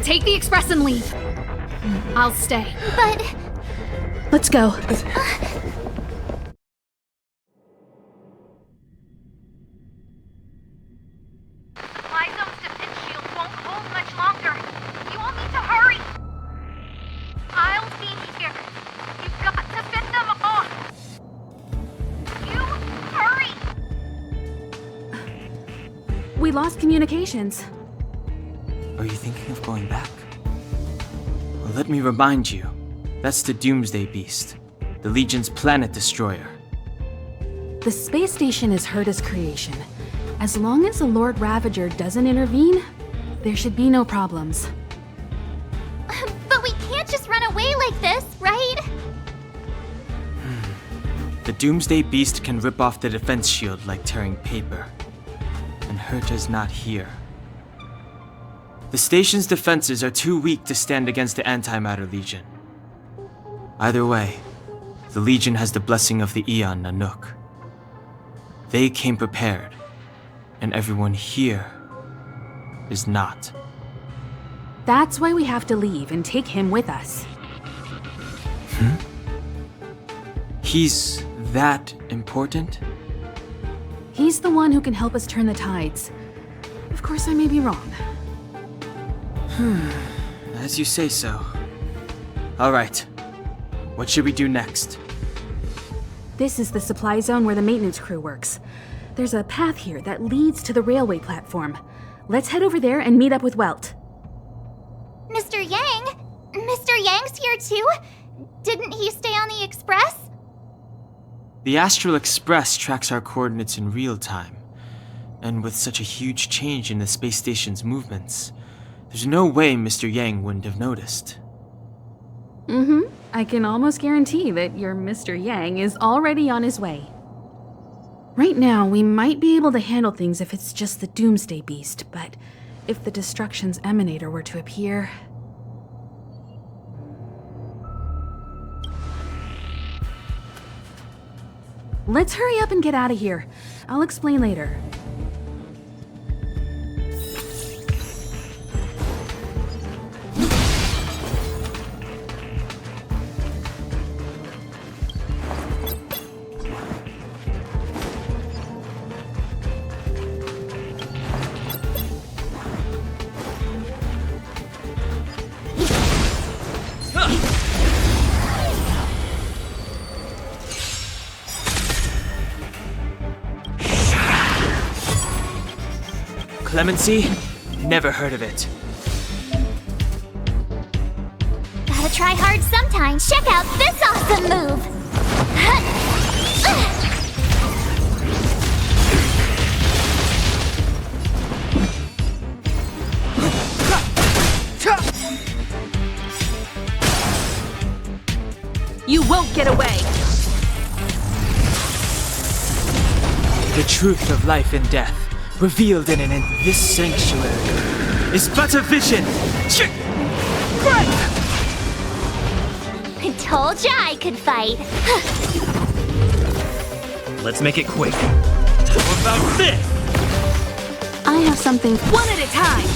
Take the express and leave. I'll stay. But Let's go. My zone's defense shield won't hold much longer. You all need to hurry. I'll be here. You've got to fend them off. You hurry. We lost communications. Are you thinking of going back? Well, let me remind you. That's the Doomsday Beast, the Legion's planet destroyer. The space station is Herta's creation. As long as the Lord Ravager doesn't intervene, there should be no problems. but we can't just run away like this, right? The Doomsday Beast can rip off the defense shield like tearing paper. And Herta's not here. The station's defenses are too weak to stand against the Antimatter Legion. Either way, the Legion has the blessing of the Aeon Nanook. They came prepared, and everyone here is not. That's why we have to leave and take him with us. He's that important? He's the one who can help us turn the tides. Of course, I may be wrong. As you say so. Alright. What should we do next? This is the supply zone where the maintenance crew works. There's a path here that leads to the railway platform. Let's head over there and meet up with Welt. Mr. Yang? Mr. Yang's here too? Didn't he stay on the Express? The Astral Express tracks our coordinates in real time. And with such a huge change in the space station's movements, there's no way Mr. Yang wouldn't have noticed. I can almost guarantee that your Mr. Yang is already on his way. Right now, we might be able to handle things if it's just the Doomsday Beast, but if the Destruction's Emanator were to appear... Let's hurry up and get out of here. I'll explain later. Clemency? Never heard of it. Gotta try hard sometimes. Check out this awesome move! You won't get away! The truth of life and death, revealed in this sanctuary, is but a vision! I told ya I could fight. Let's make it quick. How about this? I have something. One at a time!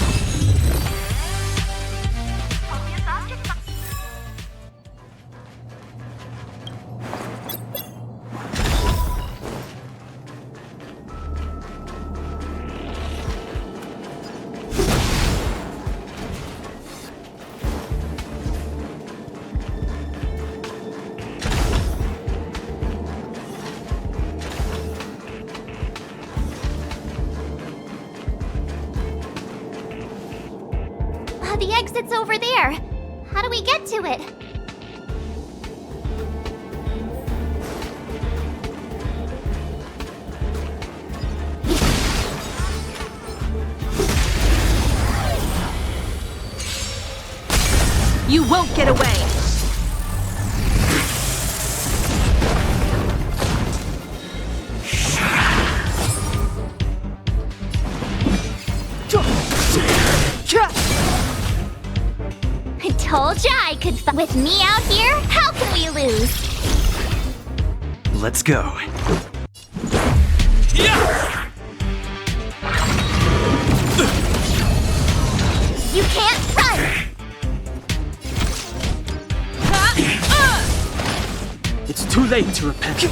The exit's over there. How do we get to it? You won't get away! I told ya I could fight. With me out here, how can we lose? Let's go. You can't run! It's too late to repent.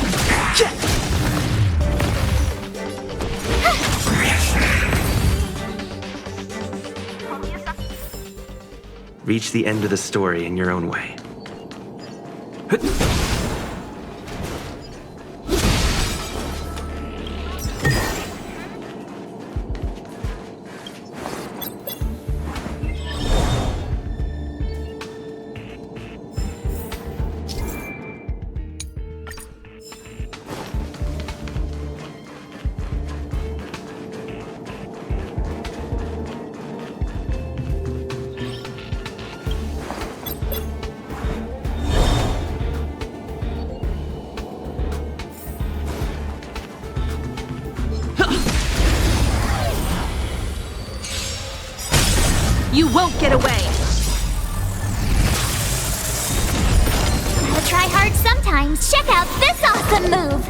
Reach the end of the story in your own way. You won't get away! Gotta try hard sometimes. Check out this awesome move!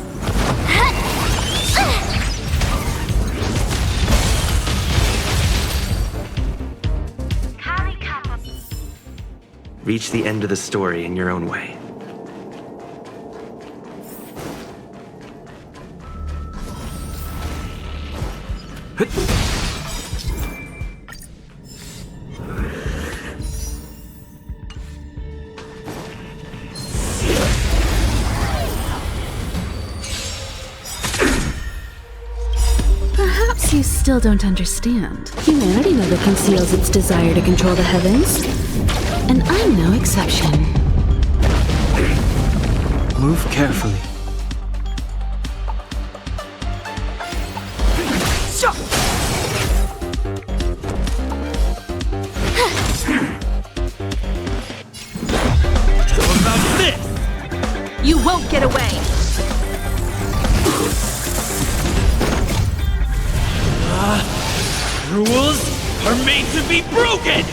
Reach the end of the story in your own way. Perhaps you still don't understand. Humanity never conceals its desire to control the heavens. And I'm no exception. Move carefully. How about this? You won't get away! Rules are made to be broken!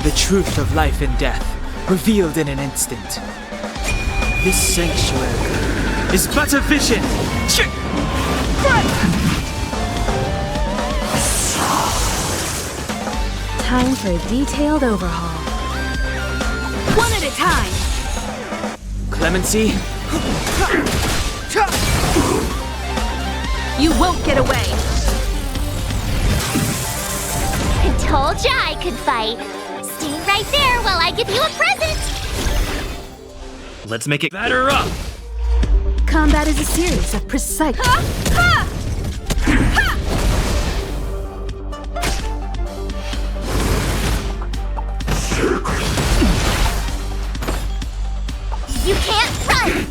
The truth of life and death, revealed in an instant. This sanctuary is but a vision! Time for a detailed overhaul. One at a time! Clemency? You won't get away! I told ya I could fight. Stay right there while I give you a present! Let's make it batter up! Combat is a series of precise. You can't run!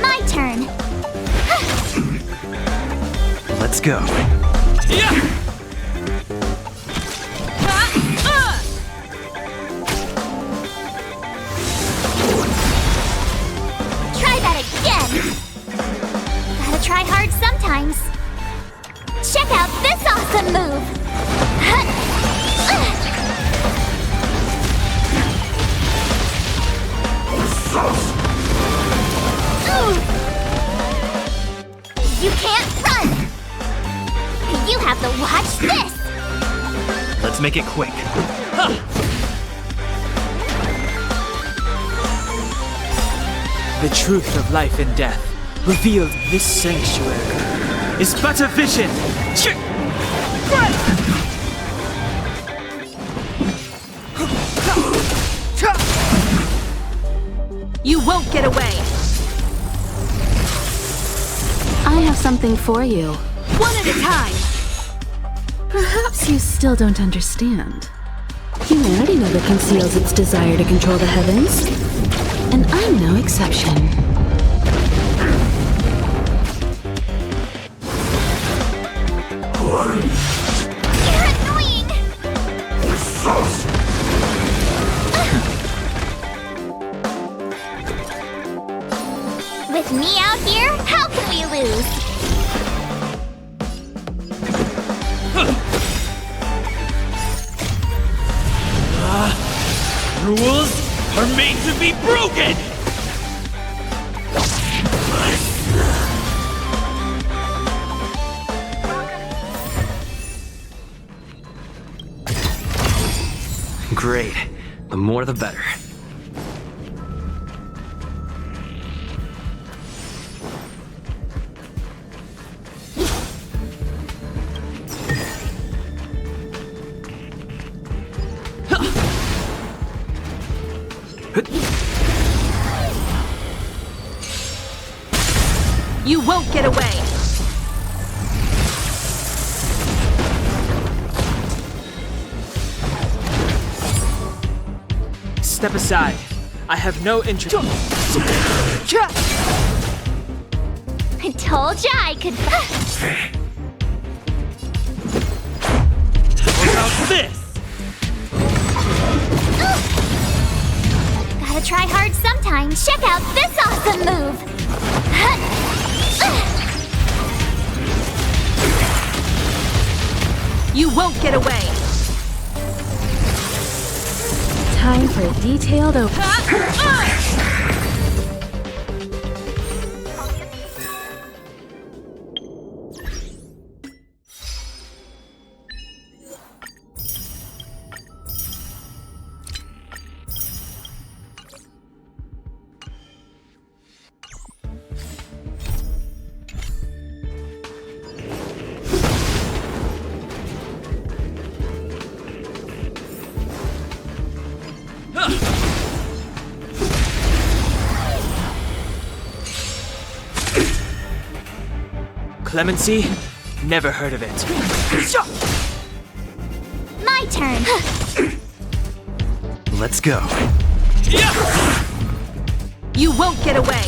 My turn. Let's go. Yeah! Try that again. Gotta try hard sometimes. Check out this awesome move. You can't run. You have to watch this. Let's make it quick. The truth of life and death, revealed in this sanctuary, is but a vision. You won't get away! I have something for you. One at a time! Perhaps you still don't understand. Humanity never conceals its desire to control the heavens. And I'm no exception. You're annoying. With me out here, how can we lose? Rules are made to be broken! Great. The more the better. You won't get away! Step aside. I have no interest. I told ya I could. How about this? Gotta try hard sometimes. Check out this awesome move. You won't get away! Time for a detailed Clemency? Never heard of it. My turn. Let's go. You won't get away!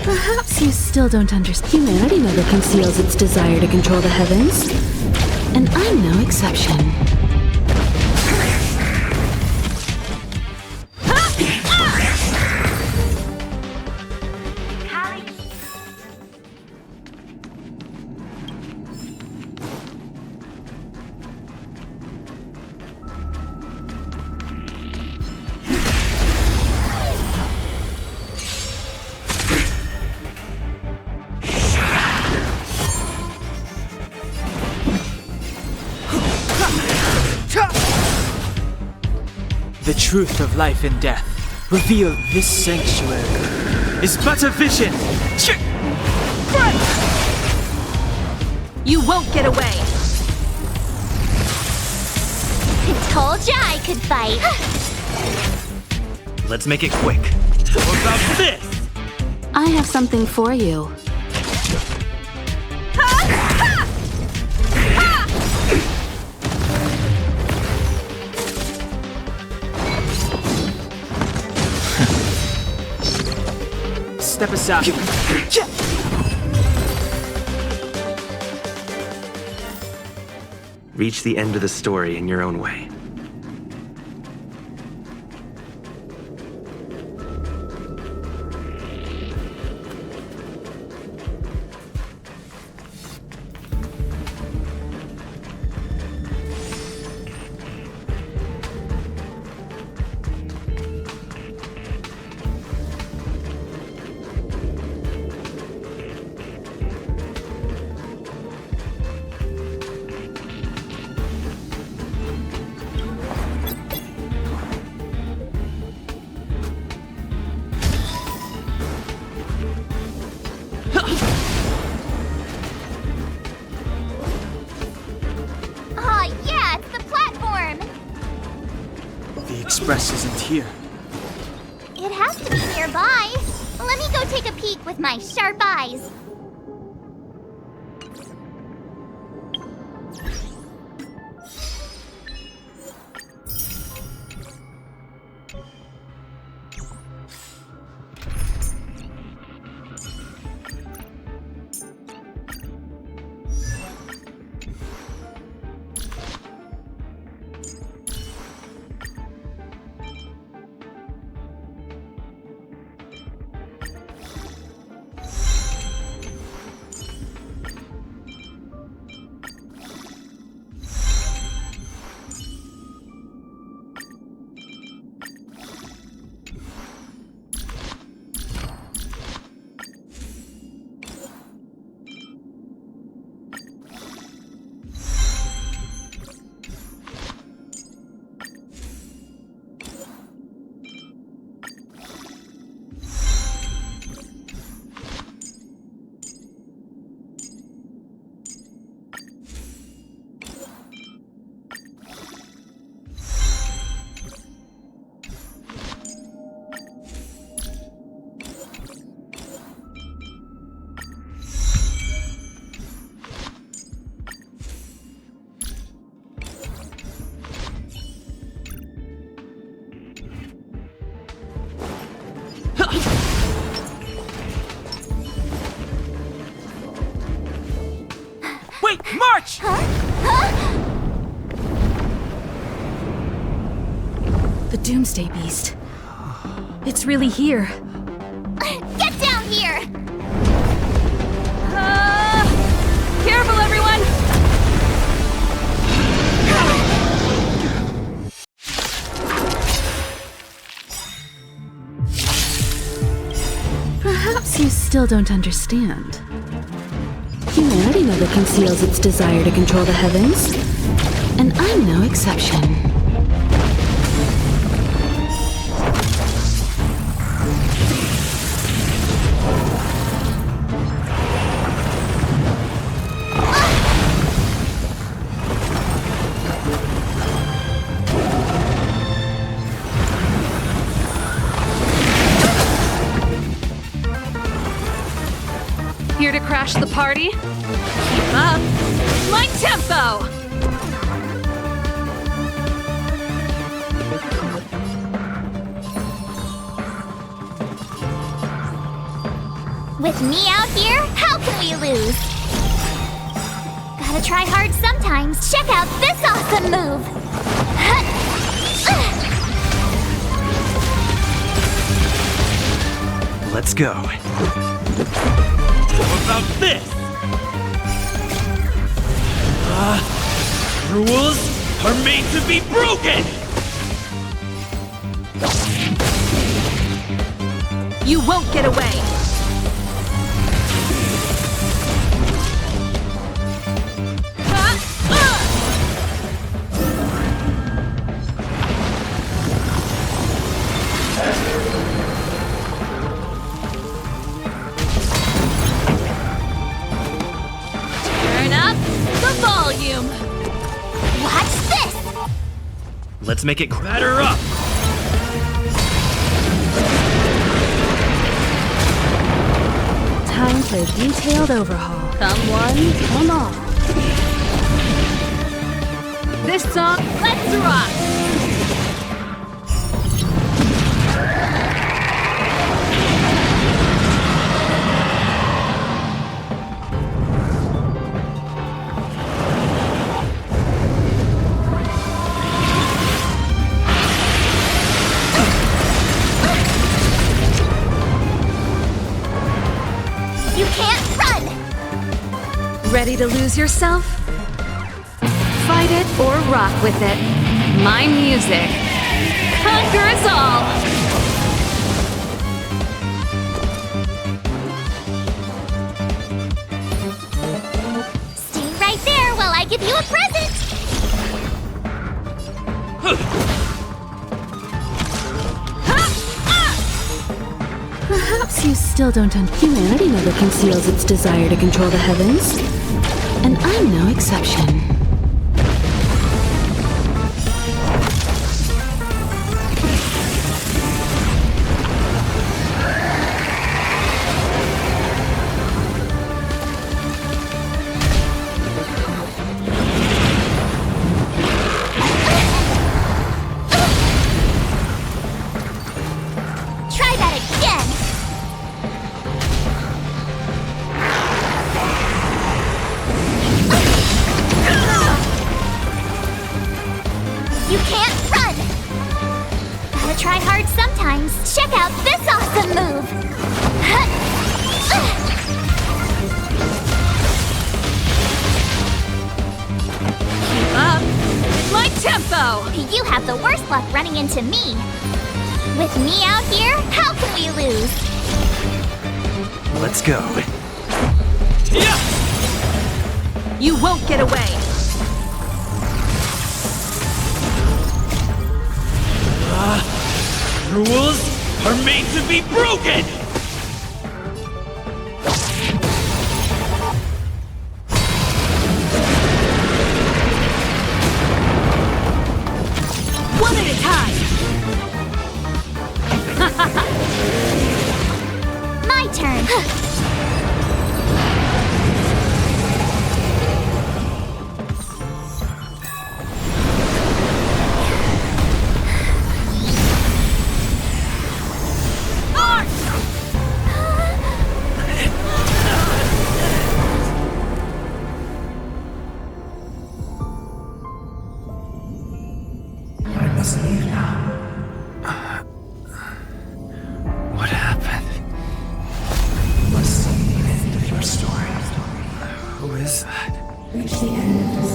Perhaps you still don't understand. Humanity never conceals its desire to control the heavens. And I'm no exception. The truth of life and death, revealed this sanctuary, is but a vision! You won't get away! Told ya I could fight. Let's make it quick. How about this? I have something for you. Step aside. Reach the end of the story in your own way. Express isn't here. It has to be nearby. Let me go take a peek with my sharp eyes. Wait, march! The Doomsday Beast. It's really here. Get down here! Careful, everyone! Perhaps you still don't understand. Humanity never conceals its desire to control the heavens, and I'm no exception. Here to crash the party? Keep up! My tempo! With me out here, how can we lose? Gotta try hard sometimes. Check out this awesome move! Let's go. How about this? Rules are made to be broken! You won't get away! Let's make it batter up! Time for a detailed overhaul. Come one, come all. This song, let's rock! You can't run! Ready to lose yourself? Fight it or rock with it. My music. Conquer us all! Stay right there while I give you a present! Perhaps you still don't humanity never conceals its desire to control the heavens. And I'm no exception. Try that again! You can't run! Gotta try hard sometimes. Check out this awesome move! Keep up! My tempo! You have the worst luck running into me. With me out here, how can we lose? Let's go. You won't get away! Rules are made to be broken! One at a time! My turn. What happened? Must see the end of your story. Who is that? Reach the end of the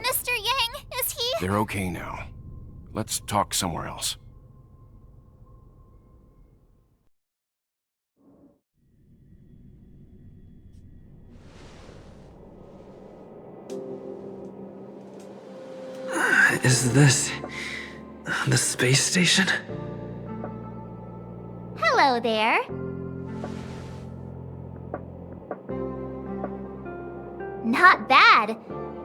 Mr. Yang, is he? They're okay now. Let's talk somewhere else. Is this the space station? Hello there. Not bad.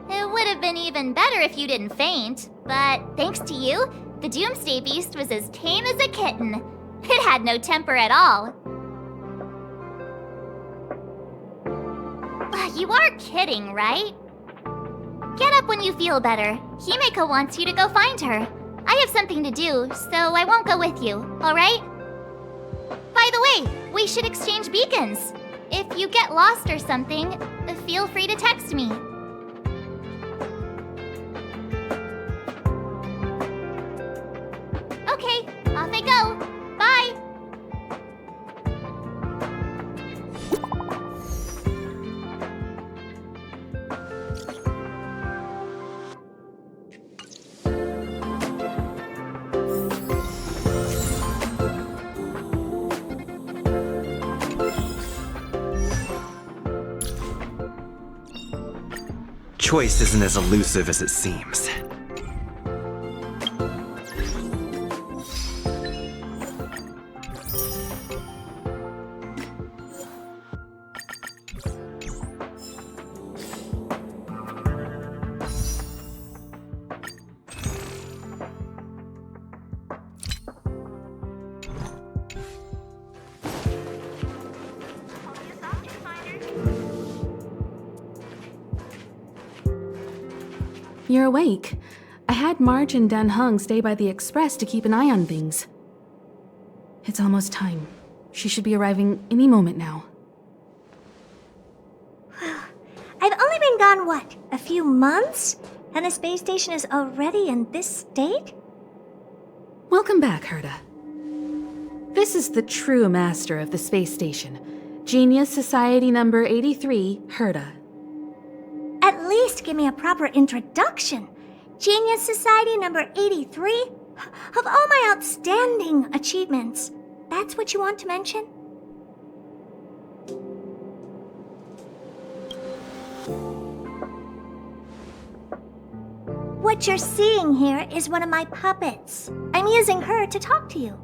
It would have been even better if you didn't faint, but thanks to you, the Doomsday Beast was as tame as a kitten. It had no temper at all. You are kidding, right? Get up when you feel better. Himeko wants you to go find her. I have something to do, so I won't go with you, alright? By the way, we should exchange beacons. If you get lost or something, feel free to text me. Okay, off I go. Bye! choice isn't as elusive as it seems. You're awake. I had March and Dan Hung stay by the Express to keep an eye on things. It's almost time. She should be arriving any moment now. I've only been gone, what, a few months? And the space station is already in this state? Welcome back, Herta. This is the true master of the space station. Genius Society number 83, Herta. At least give me a proper introduction. Genius Society number 83? Of all my outstanding achievements, that's what you want to mention? What you're seeing here is one of my puppets. I'm using her to talk to you.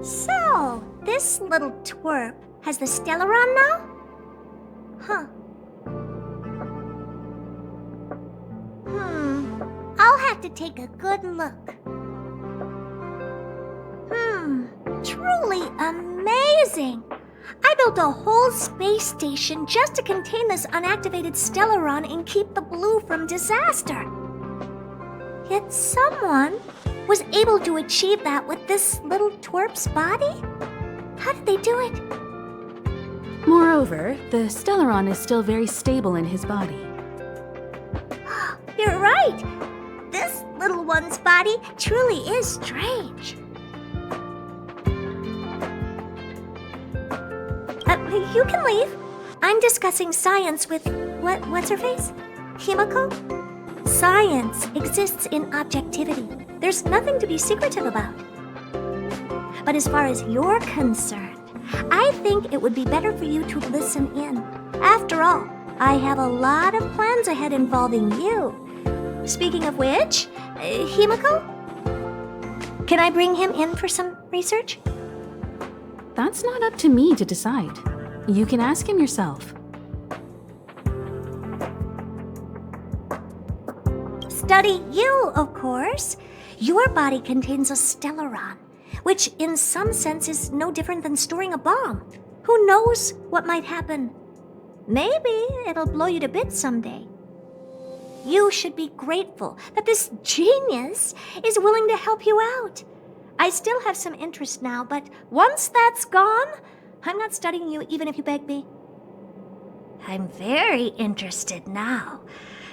So, this little twerp has the Stellaron now? Huh. I'll have to take a good look. Truly amazing! I built a whole space station just to contain this unactivated Stellaron and keep the blue from disaster. Yet someone was able to achieve that with this little twerp's body? How did they do it? Moreover, the Stellaron is still very stable in his body. You're right! This little one's body truly is strange. You can leave. I'm discussing science with... what's her face? Himiko? Science exists in objectivity. There's nothing to be secretive about. But as far as you're concerned, I think it would be better for you to listen in. After all, I have a lot of plans ahead involving you. Speaking of which, Himiko? Can I bring him in for some research? That's not up to me to decide. You can ask him yourself. Study you, of course. Your body contains a Stellaron, which in some sense is no different than storing a bomb. Who knows what might happen? Maybe it'll blow you to bits someday. You should be grateful that this genius is willing to help you out. I still have some interest now, but once that's gone, I'm not studying you even if you beg me. I'm very interested now.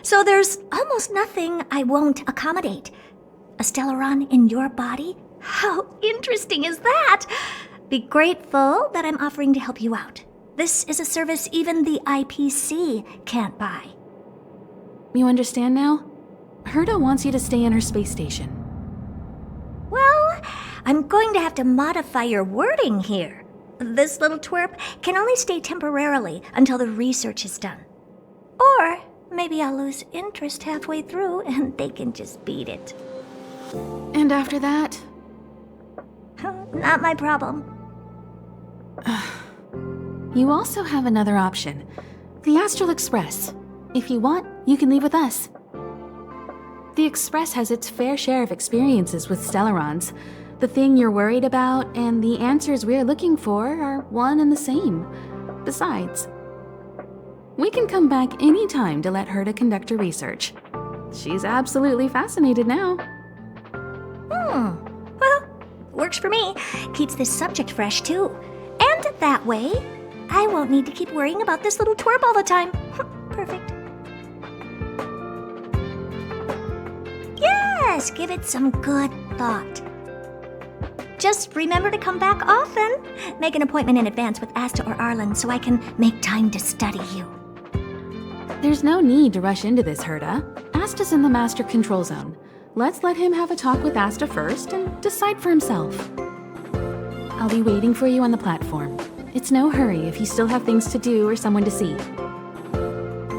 So there's almost nothing I won't accommodate. A Stellaron in your body? How interesting is that? Be grateful that I'm offering to help you out. This is a service even the IPC can't buy. You understand now? Herta wants you to stay in her space station. Well, I'm going to have to modify your wording here. This little twerp can only stay temporarily until the research is done. Or maybe I'll lose interest halfway through and they can just beat it. And after that? Not my problem. You also have another option. The Astral Express. If you want, you can leave with us. The Express has its fair share of experiences with Stellarons. The thing you're worried about and the answers we're looking for are one and the same. Besides, we can come back any time to let Herta conduct her research. She's absolutely fascinated now. Well, works for me. Keeps this subject fresh, too. And that way, I won't need to keep worrying about this little twerp all the time. Perfect. Yes, give it some good thought. Just remember to come back often. Make an appointment in advance with Asta or Arlen so I can make time to study you. There's no need to rush into this, Herta. Asta's in the master control zone. Let's let him have a talk with Asta first and decide for himself. I'll be waiting for you on the platform. It's no hurry if you still have things to do or someone to see.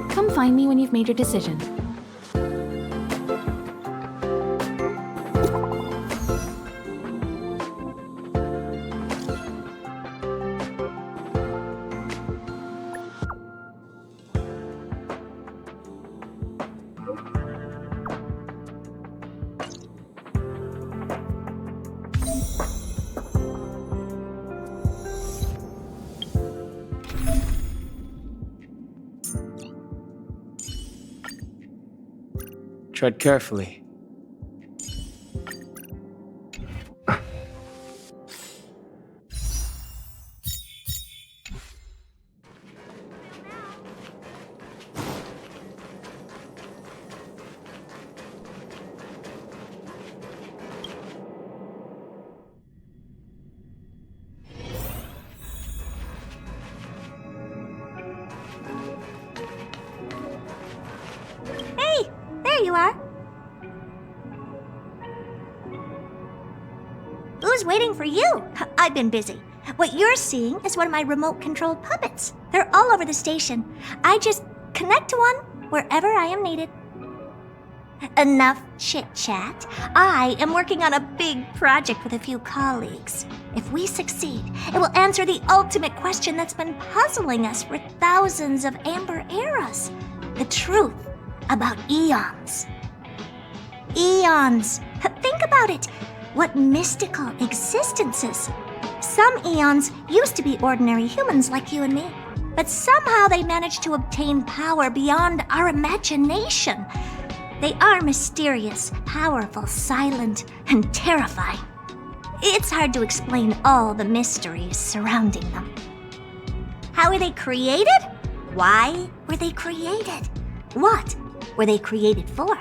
Come find me when you've made your decision. Tread carefully. Hey, there you are. Who's waiting for you? I've been busy. What you're seeing is one of my remote-controlled puppets. They're all over the station. I just connect to one wherever I am needed. Enough chit-chat. I am working on a big project with a few colleagues. If we succeed, it will answer the ultimate question that's been puzzling us for thousands of amber eras. The truth about eons. Eons. Think about it. What mystical existences. Some eons used to be ordinary humans like you and me, but somehow they managed to obtain power beyond our imagination. They are mysterious, powerful, silent, and terrifying. It's hard to explain all the mysteries surrounding them. How were they created? Why were they created? What were they created for?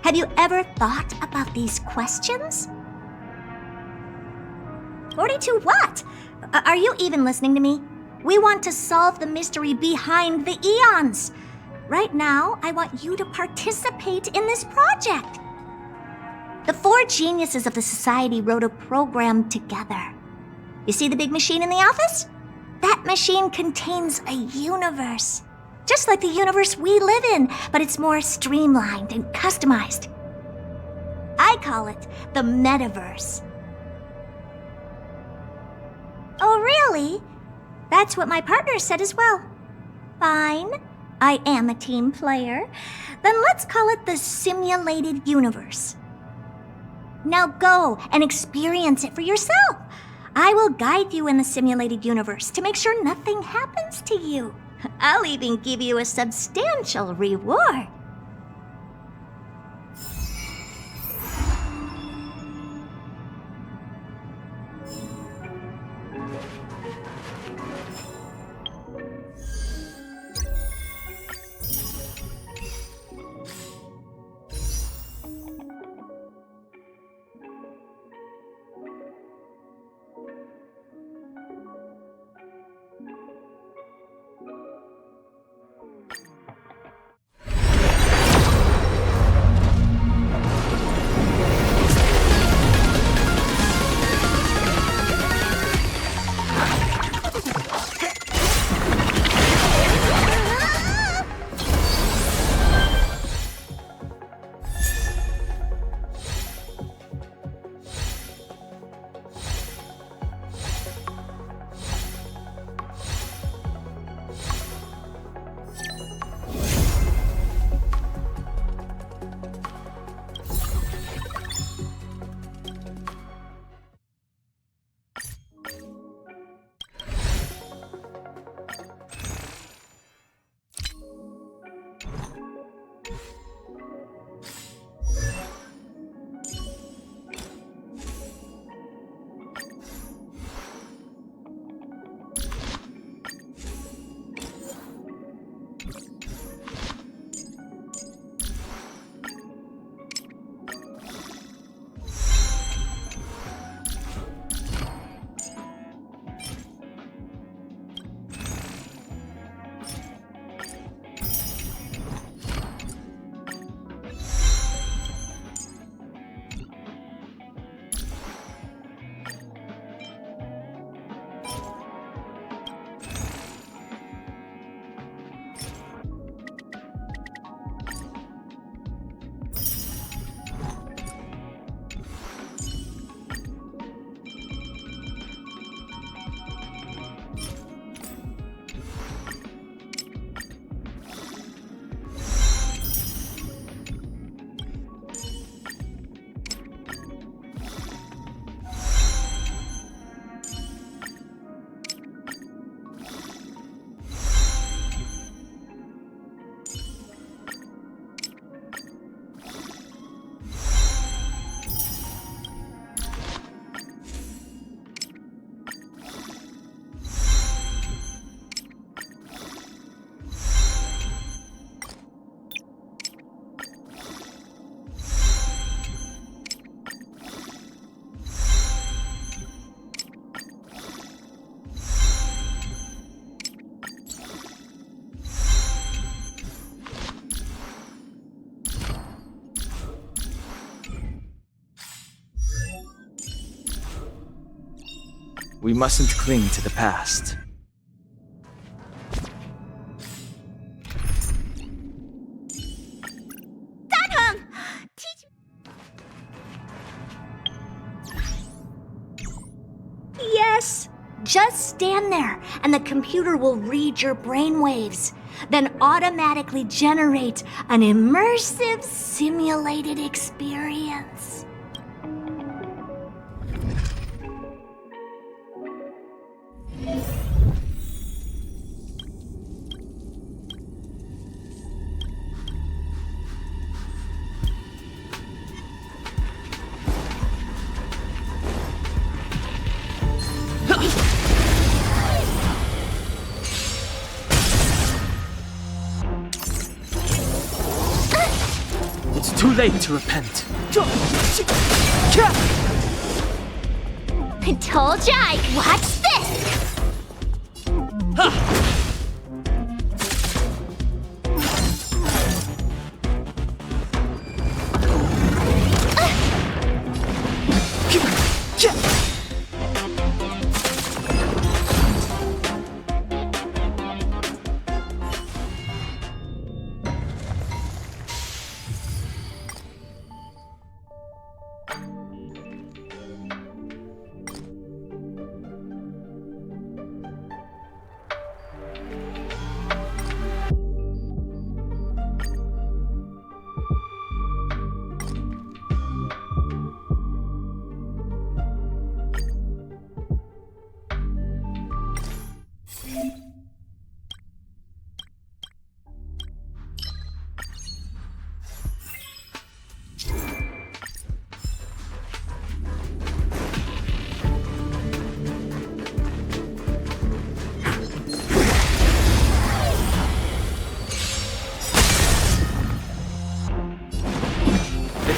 Have you ever thought about these questions? 42 what? Are you even listening to me? We want to solve the mystery behind the eons. Right now, I want you to participate in this project. The 4 geniuses of the society wrote a program together. You see the big machine in the office? That machine contains a universe. Just like the universe we live in, but it's more streamlined and customized. I call it the metaverse. Oh, really? That's what my partner said as well. Fine. I am a team player. Then let's call it the simulated universe. Now go and experience it for yourself. I will guide you in the simulated universe to make sure nothing happens to you. I'll even give you a substantial reward. We mustn't cling to the past. Yes! Just stand there, and the computer will read your brainwaves, then automatically generate an immersive, simulated experience. It's too late to repent. Told ya I'd watch this!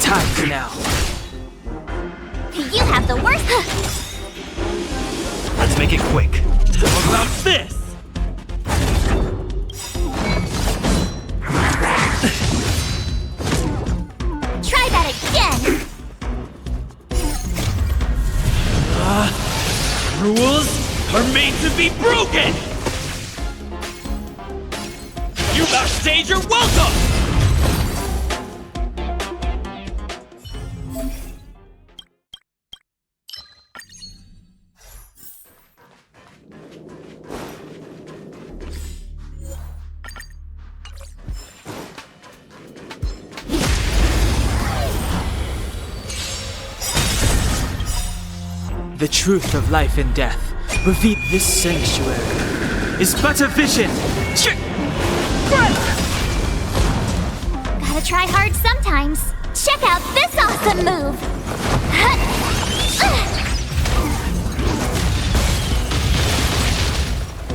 Time now. You have the worst. Let's make it quick. How about this? Try that again. Rules are made to be broken! You backstage are welcome! The truth of life and death, reveal this sanctuary, is but a vision. Gotta try hard sometimes. Check out this awesome move!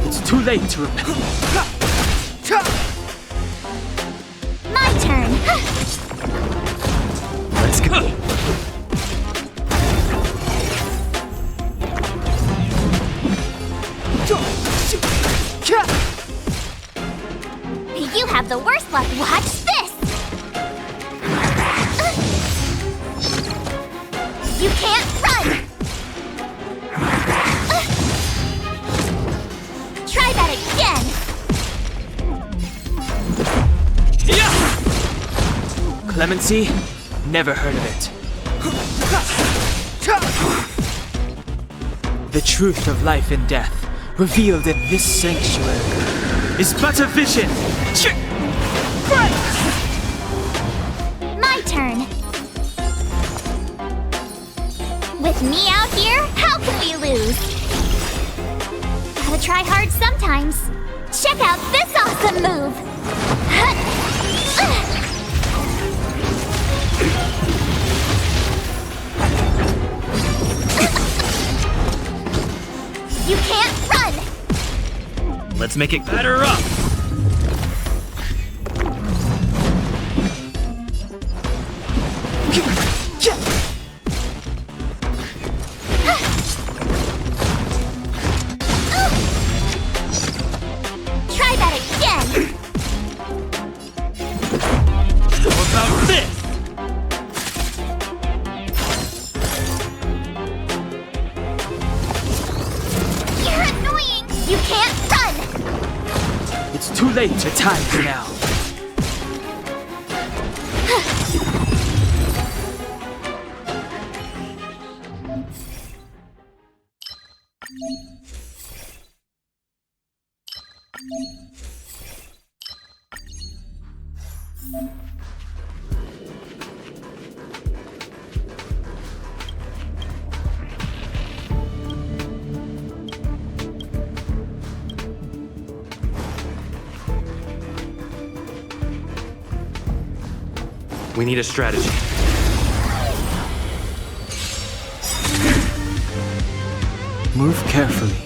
It's too late to repent. My turn! Let's go! You have the worst luck. Watch this! You can't run! Try that again! Clemency? Never heard of it. The truth of life and death, revealed in this sanctuary, is but a vision. My turn. With me out here, how can we lose? Gotta try hard sometimes. Check out this awesome move! You can't run! Let's make it batter up! Try that again! How about this? late. The time is now. We need a strategy. Move carefully.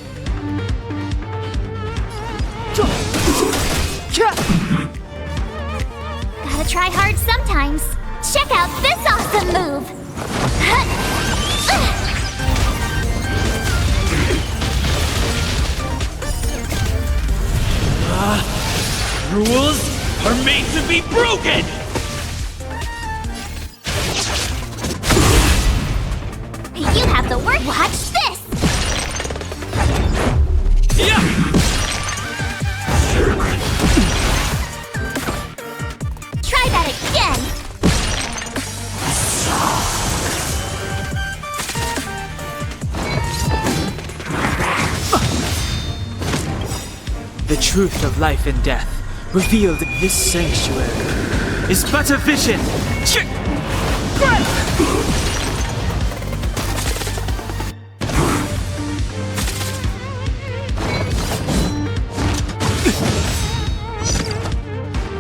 Gotta try hard sometimes. Check out this awesome move! Rules are made to be broken! You have the word. Watch this! Yeah! Try that again! The truth of life and death, revealed in this sanctuary, is but a vision.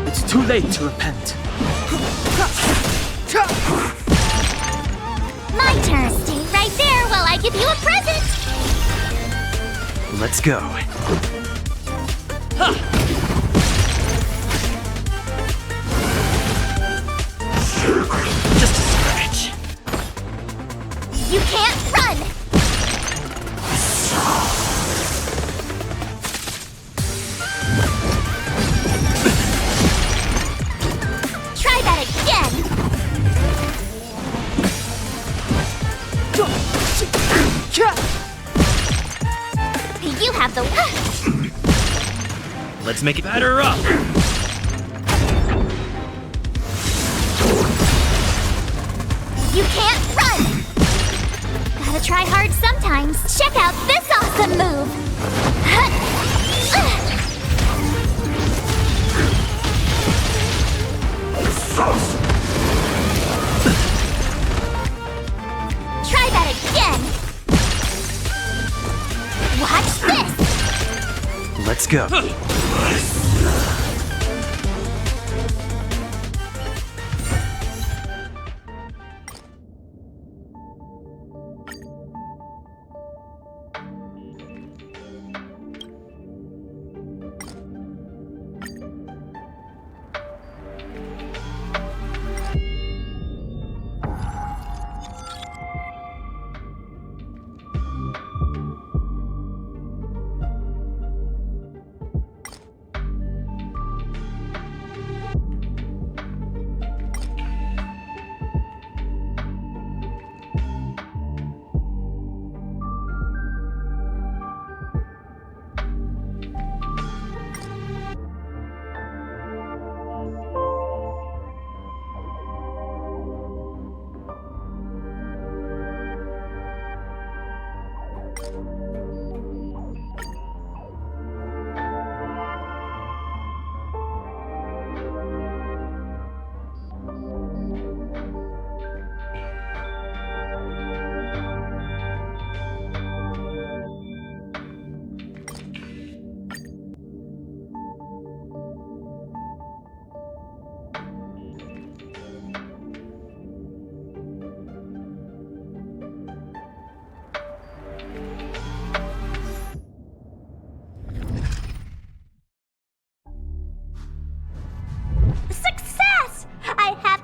It's too late to repent. My turn. Stay right there while I give you a present! Let's go. Just a scratch. You can't run! Try that again! You have the... Let's make it batter up. You can't run! Gotta try hard sometimes. Check out this awesome move! Try that again! Watch this! Let's go.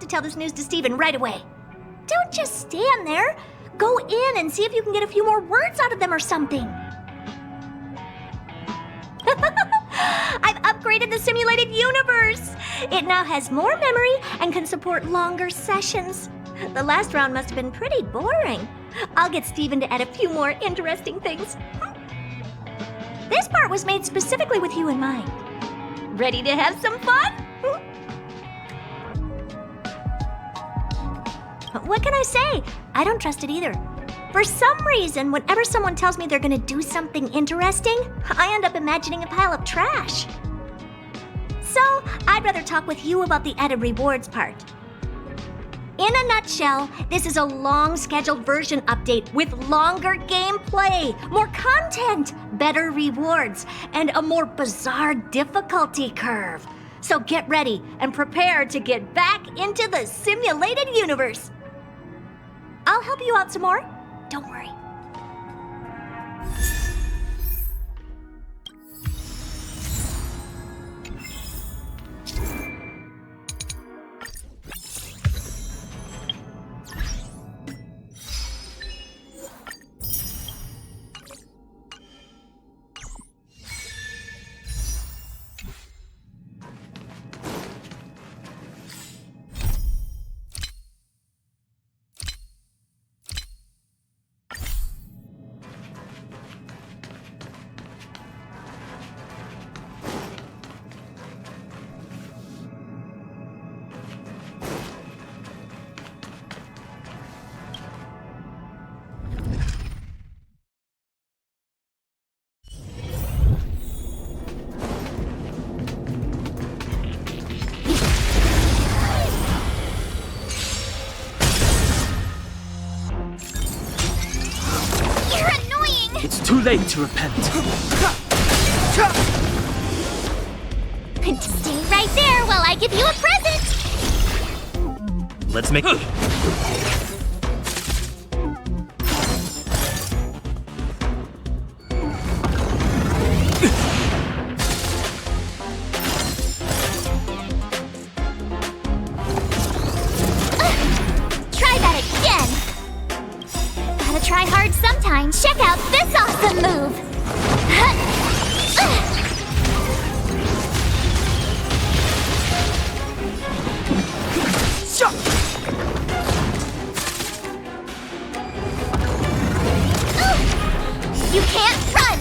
Tell this news to Steven right away. Don't just stand there. Go in and see if you can get a few more words out of them or something. I've upgraded the simulated universe. It now has more memory and can support longer sessions. The last round must have been pretty boring. I'll get Steven to add a few more interesting things. This part was made specifically with you in mind. Ready to have some fun? What can I say? I don't trust it either. For some reason, whenever someone tells me they're gonna do something interesting, I end up imagining a pile of trash. So, I'd rather talk with you about the added rewards part. In a nutshell, this is a long scheduled version update with longer gameplay, more content, better rewards, and a more bizarre difficulty curve. So get ready and prepare to get back into the simulated universe. I'll help you out some more. Don't worry. It's too late to repent. Stay right there while I give you a present! Let's make... Try that again! Gotta try hard sometimes. Check out this awesome move! You can't run!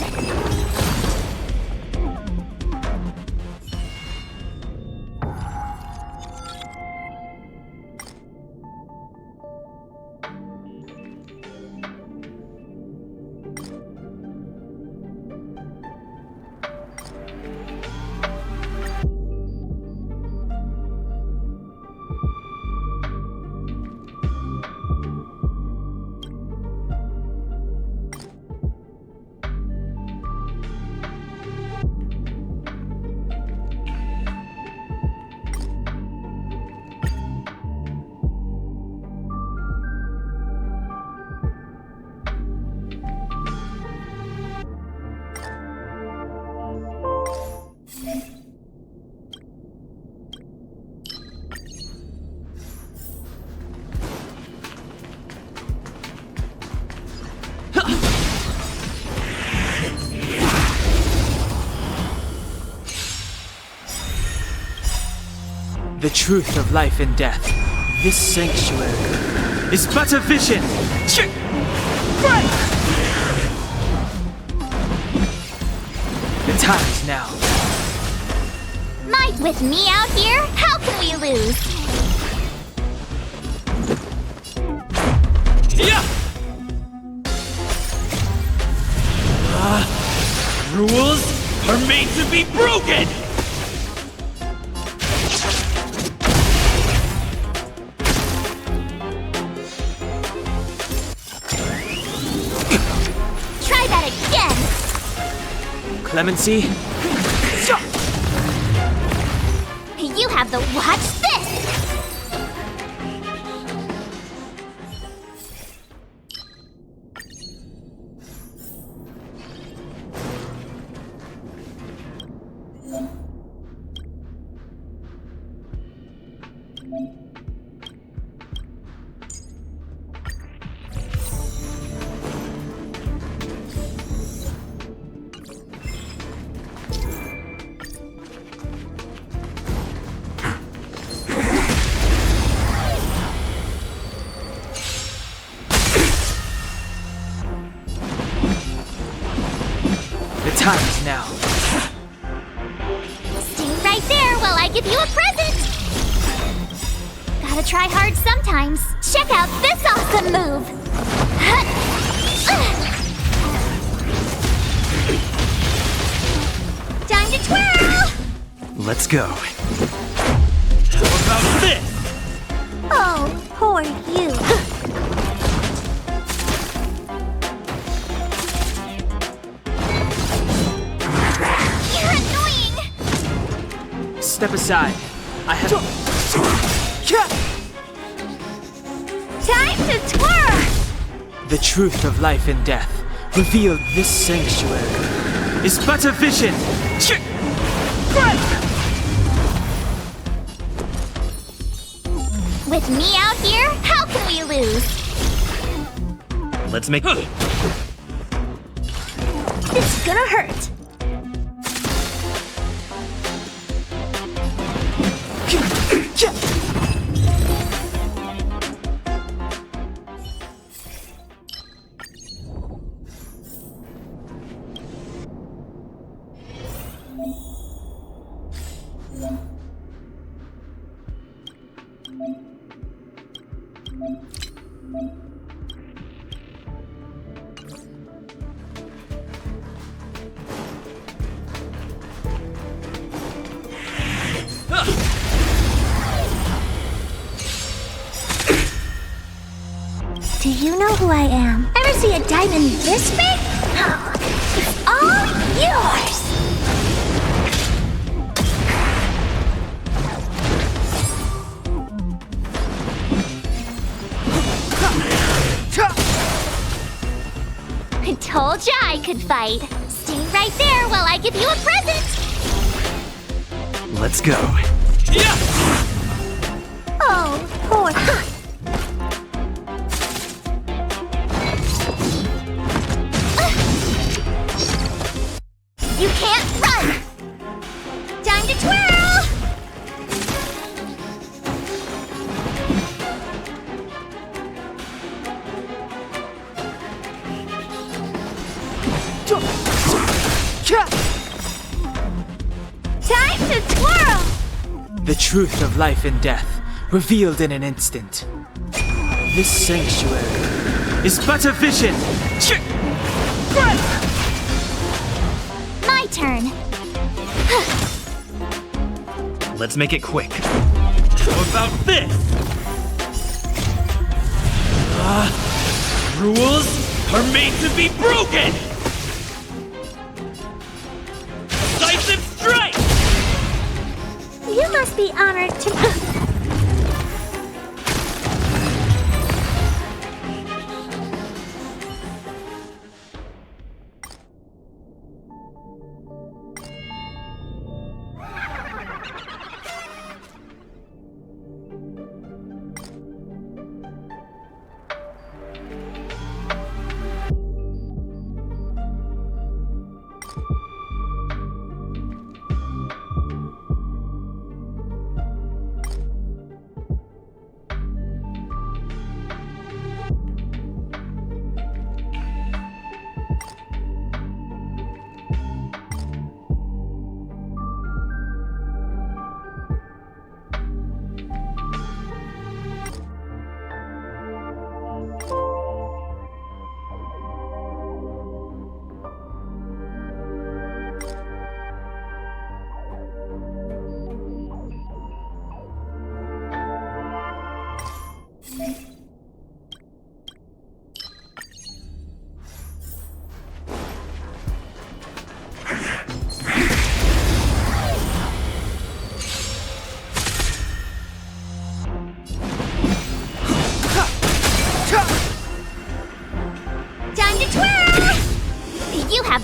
The truth of life and death. This sanctuary is but a vision. The time is now. Might with me out here? How can we lose? Yeah! Rules are made to be broken! Try that again! Clemency? You have the watch this! The time is now. Stay right give you a present! Gotta try hard sometimes. Check out this awesome move! Time to twirl! Let's go. How about this? Oh, poor you. You're annoying! Step aside. I have. Time to twirl! The truth of life and death revealed this sanctuary is but a vision. With me out here, how can we lose? Let's make it. It's gonna hurt. Do you know who I am? Ever see a diamond this big? Oh, it's all yours! I told ya I could fight. Stay right there while I give you a present! Let's go. Oh, poor. You can't run! Time to twirl! Time to twirl! The truth of life and death revealed in an instant. This sanctuary is but a vision. My turn. Let's make it quick. How about this? Rules are made to be broken! Decisive strike! You must be honored to.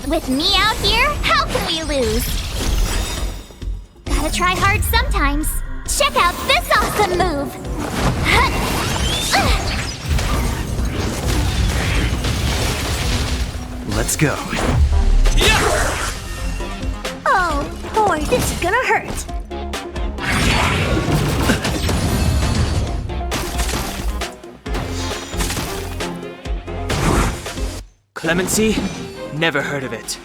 With me out here, how can we lose? Gotta try hard sometimes. Check out this awesome move! Let's go. Oh, boy, this is gonna hurt. Clemency? Never heard of it.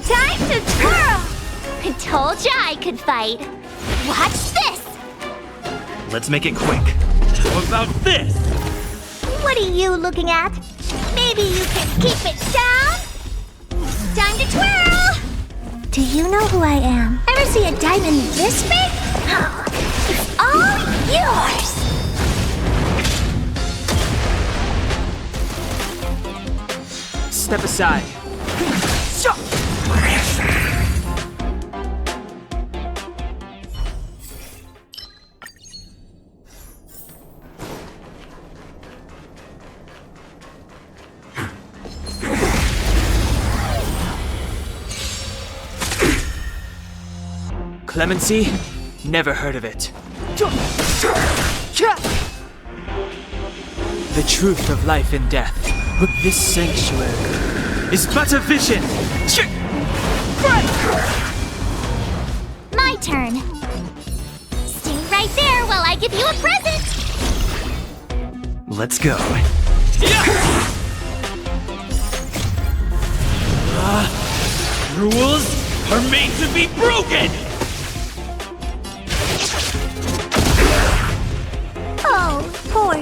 Time to twirl! I Told ya I could fight. Watch this! Let's make it quick. How about this? What are you looking at? Maybe you can keep it down? Time to twirl! Do you know who I am? Ever see a diamond this big? It's all yours! Step aside. Clemency? Never heard of it. The truth of life and death. But this sanctuary is but a vision. My turn. Stay right there while I give you a present. Let's go. Rules are made to be broken! Oh, poor.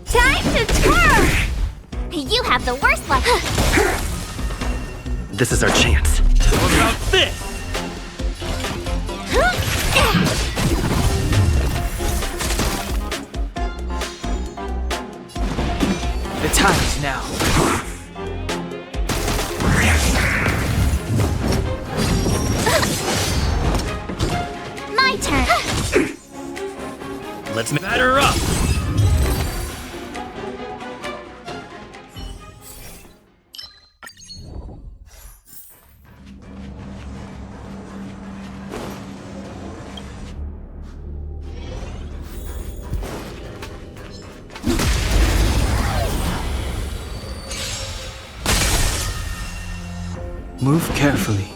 Time to twirl! You have the worst luck. This is our chance. How about this? The time is now. My turn. Let's batter up! Move carefully.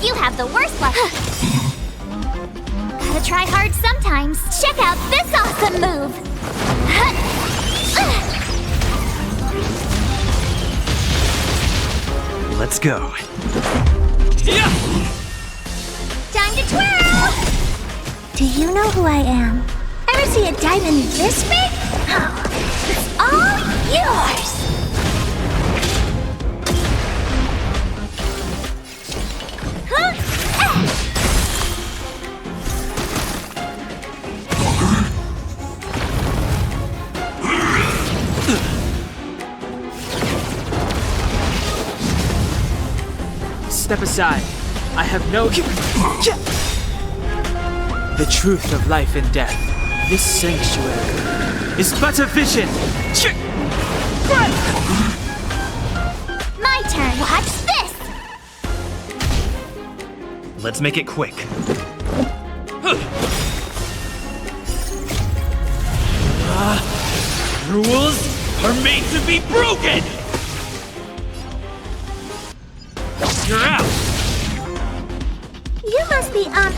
You have the worst luck. Gotta try hard sometimes. Check out this awesome move. Let's go. Time to twirl! Do you know who I am? Ever see a diamond this big? It's all yours! Step aside. I have no... The truth of life and death. This sanctuary is but a vision. My turn. Watch this. Let's make it quick. Rules are made to be broken! You're out! You must be on...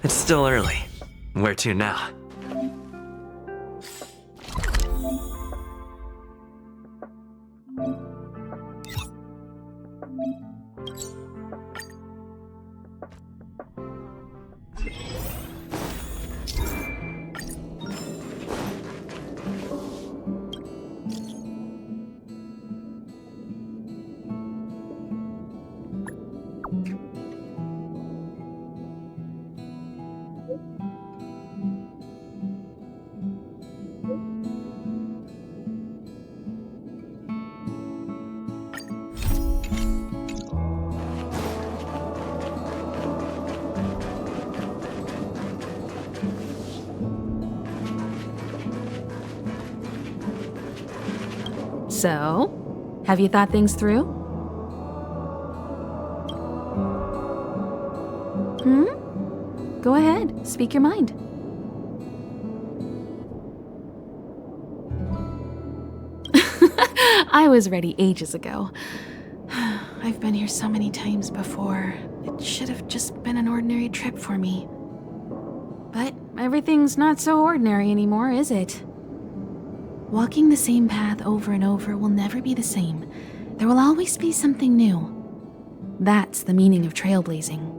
It's still early. Where to now? So, have you thought things through? Go ahead, speak your mind. I was ready ages ago. I've been here so many times before. It should have just been an ordinary trip for me. But everything's not so ordinary anymore, is it? Walking the same path over and over will never be the same. There will always be something new. That's the meaning of trailblazing.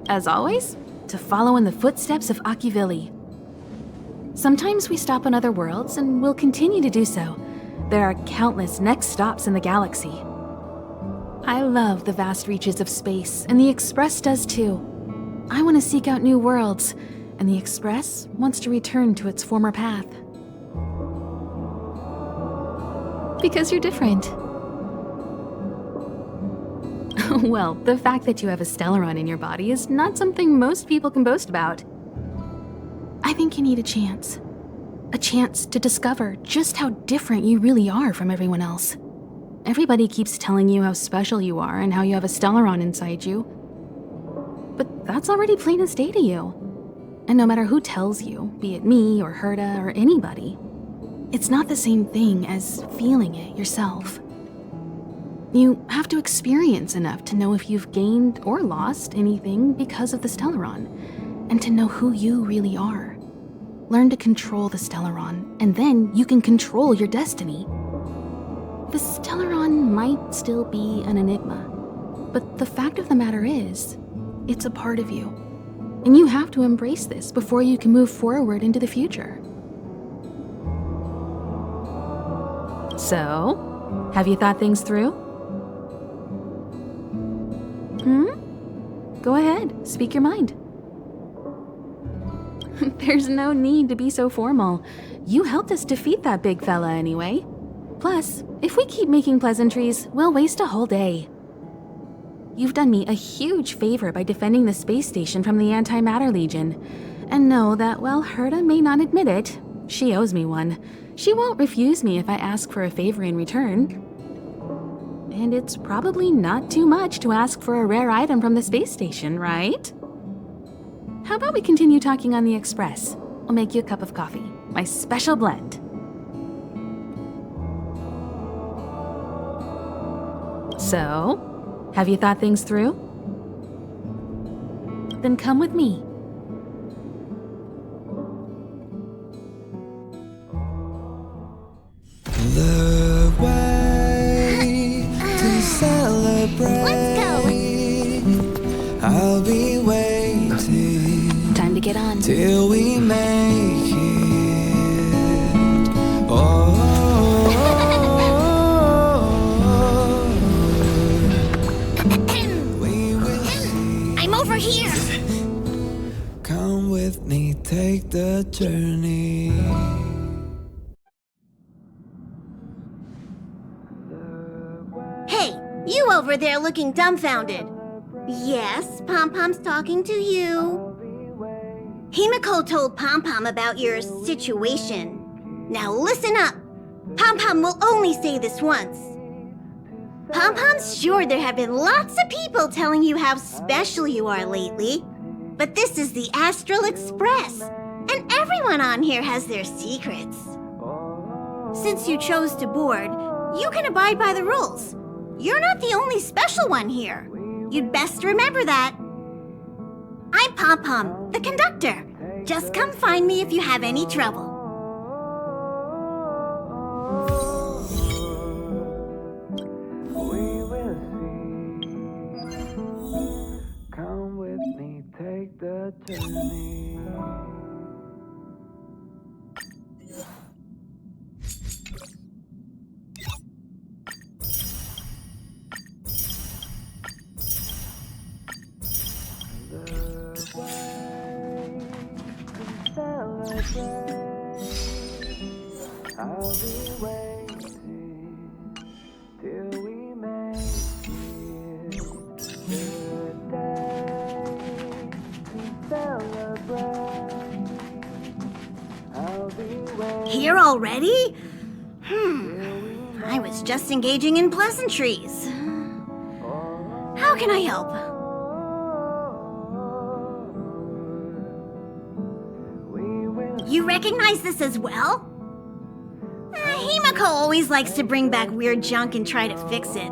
As always, to follow in the footsteps of Akivili. Sometimes we stop on other worlds, and we'll continue to do so. There are countless next stops in the galaxy. I love the vast reaches of space, and the Express does too. I want to seek out new worlds, and the Express wants to return to its former path. Because you're different. Well, the fact that you have a Stellaron in your body is not something most people can boast about. I think you need a chance. A chance to discover just how different you really are from everyone else. Everybody keeps telling you how special you are and how you have a Stellaron inside you. But that's already plain as day to you. And no matter who tells you, be it me or Herta or anybody, it's not the same thing as feeling it yourself. You have to experience enough to know if you've gained or lost anything because of the Stellaron, and to know who you really are. Learn to control the Stellaron, and then you can control your destiny. The Stellaron might still be an enigma, but the fact of the matter is, it's a part of you. And you have to embrace this before you can move forward into the future. So, have you thought things through? Go ahead, speak your mind. There's no need to be so formal. You helped us defeat that big fella anyway. Plus, if we keep making pleasantries, we'll waste a whole day. You've done me a huge favor by defending the space station from the Antimatter Legion. And know that while Herta may not admit it, she owes me one. She won't refuse me if I ask for a favor in return. And it's probably not too much to ask for a rare item from the space station, right? How about we continue talking on the Express? I'll make you a cup of coffee, my special blend. So, have you thought things through? Then come with me. The way to celebrate. Let's go. I'll be waiting. Time to get on. Till we make it. Oh. I'm over here. Come with me, take the journey. Hey, you over there looking dumbfounded. Yes, Pom-Pom's talking to you. Himiko told Pom-Pom about your situation. Now listen up. Pom-Pom will only say this once. Pom-Pom's sure there have been lots of people telling you how special you are lately. But this is the Astral Express, and everyone on here has their secrets. Since you chose to board, you can abide by the rules. You're not the only special one here. You'd best remember that. I'm Pom Pom, the conductor. Just come find me if you have any trouble. Come with me, take the journey. I'll be waiting till we make it today to celebrate. I'll be waiting. Here already? I was just engaging in pleasantries. How can I help? You recognize this as well? Himiko always likes to bring back weird junk and try to fix it.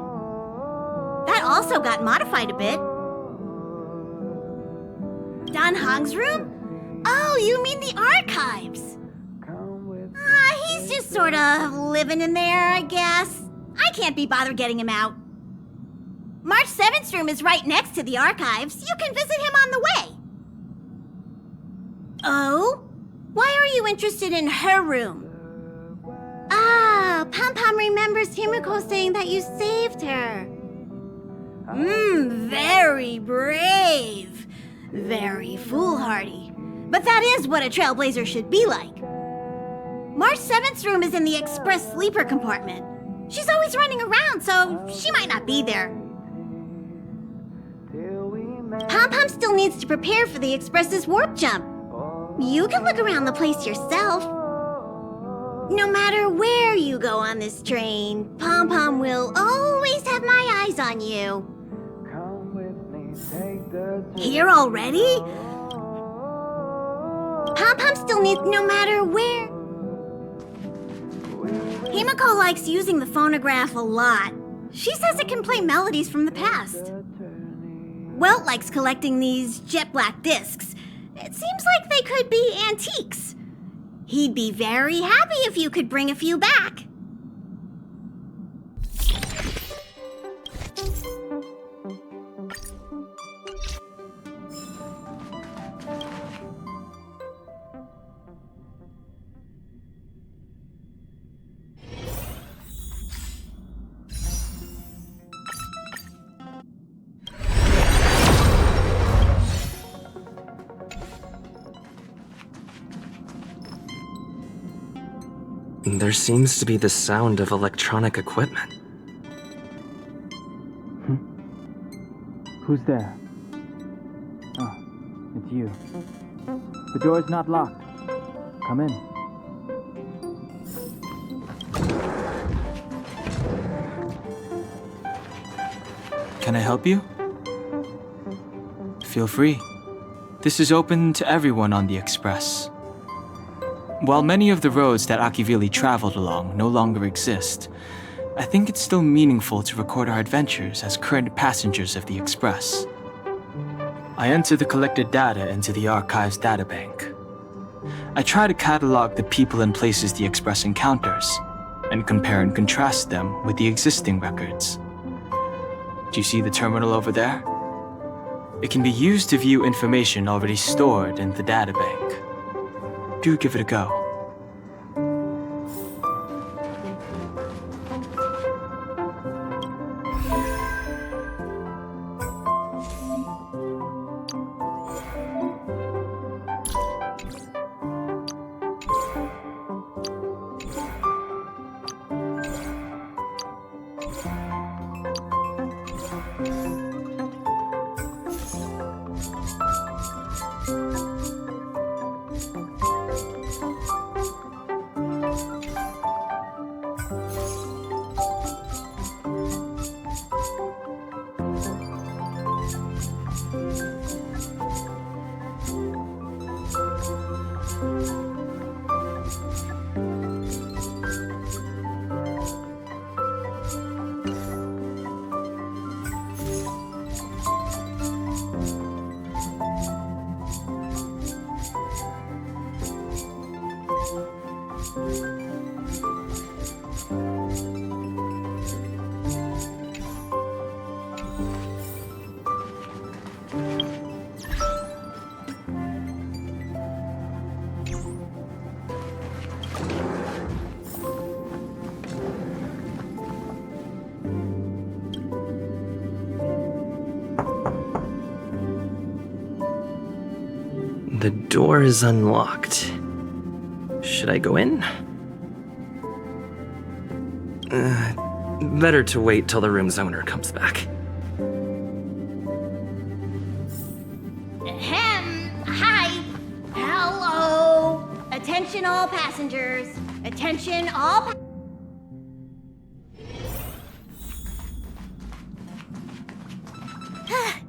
That also got modified a bit. Dan Hong's room? Oh, you mean the archives? He's just sort of living in there, I guess. I can't be bothered getting him out. March 7th's room is right next to the archives. You can visit him on the way. Oh? Why are you interested in her room? Ah, Pom Pom remembers Himiko saying that you saved her. Very brave. Very foolhardy. But that is what a Trailblazer should be like. March 7th's room is in the Express sleeper compartment. She's always running around, so she might not be there. Pom Pom still needs to prepare for the Express's warp jump. You can look around the place yourself. No matter where you go on this train, Pom Pom will always have my eyes on you. Here already? Pom Pom still needs, no matter where. Himiko likes using the phonograph a lot. She says it can play melodies from the past. Welt likes collecting these jet black discs. It seems like they could be antiques. He'd be very happy if you could bring a few back. There seems to be the sound of electronic equipment. Who's there? Oh, it's you. The door's not locked. Come in. Can I help you? Feel free. This is open to everyone on the Express. While many of the roads that Akivili traveled along no longer exist, I think it's still meaningful to record our adventures as current passengers of the Express. I enter the collected data into the Archives databank. I try to catalog the people and places the Express encounters, and compare and contrast them with the existing records. Do you see the terminal over there? It can be used to view information already stored in the databank. Do give it a go. The door is unlocked. Should I go in? Better to wait till the room's owner comes back. Hi. Hello. Attention all passengers. Attention all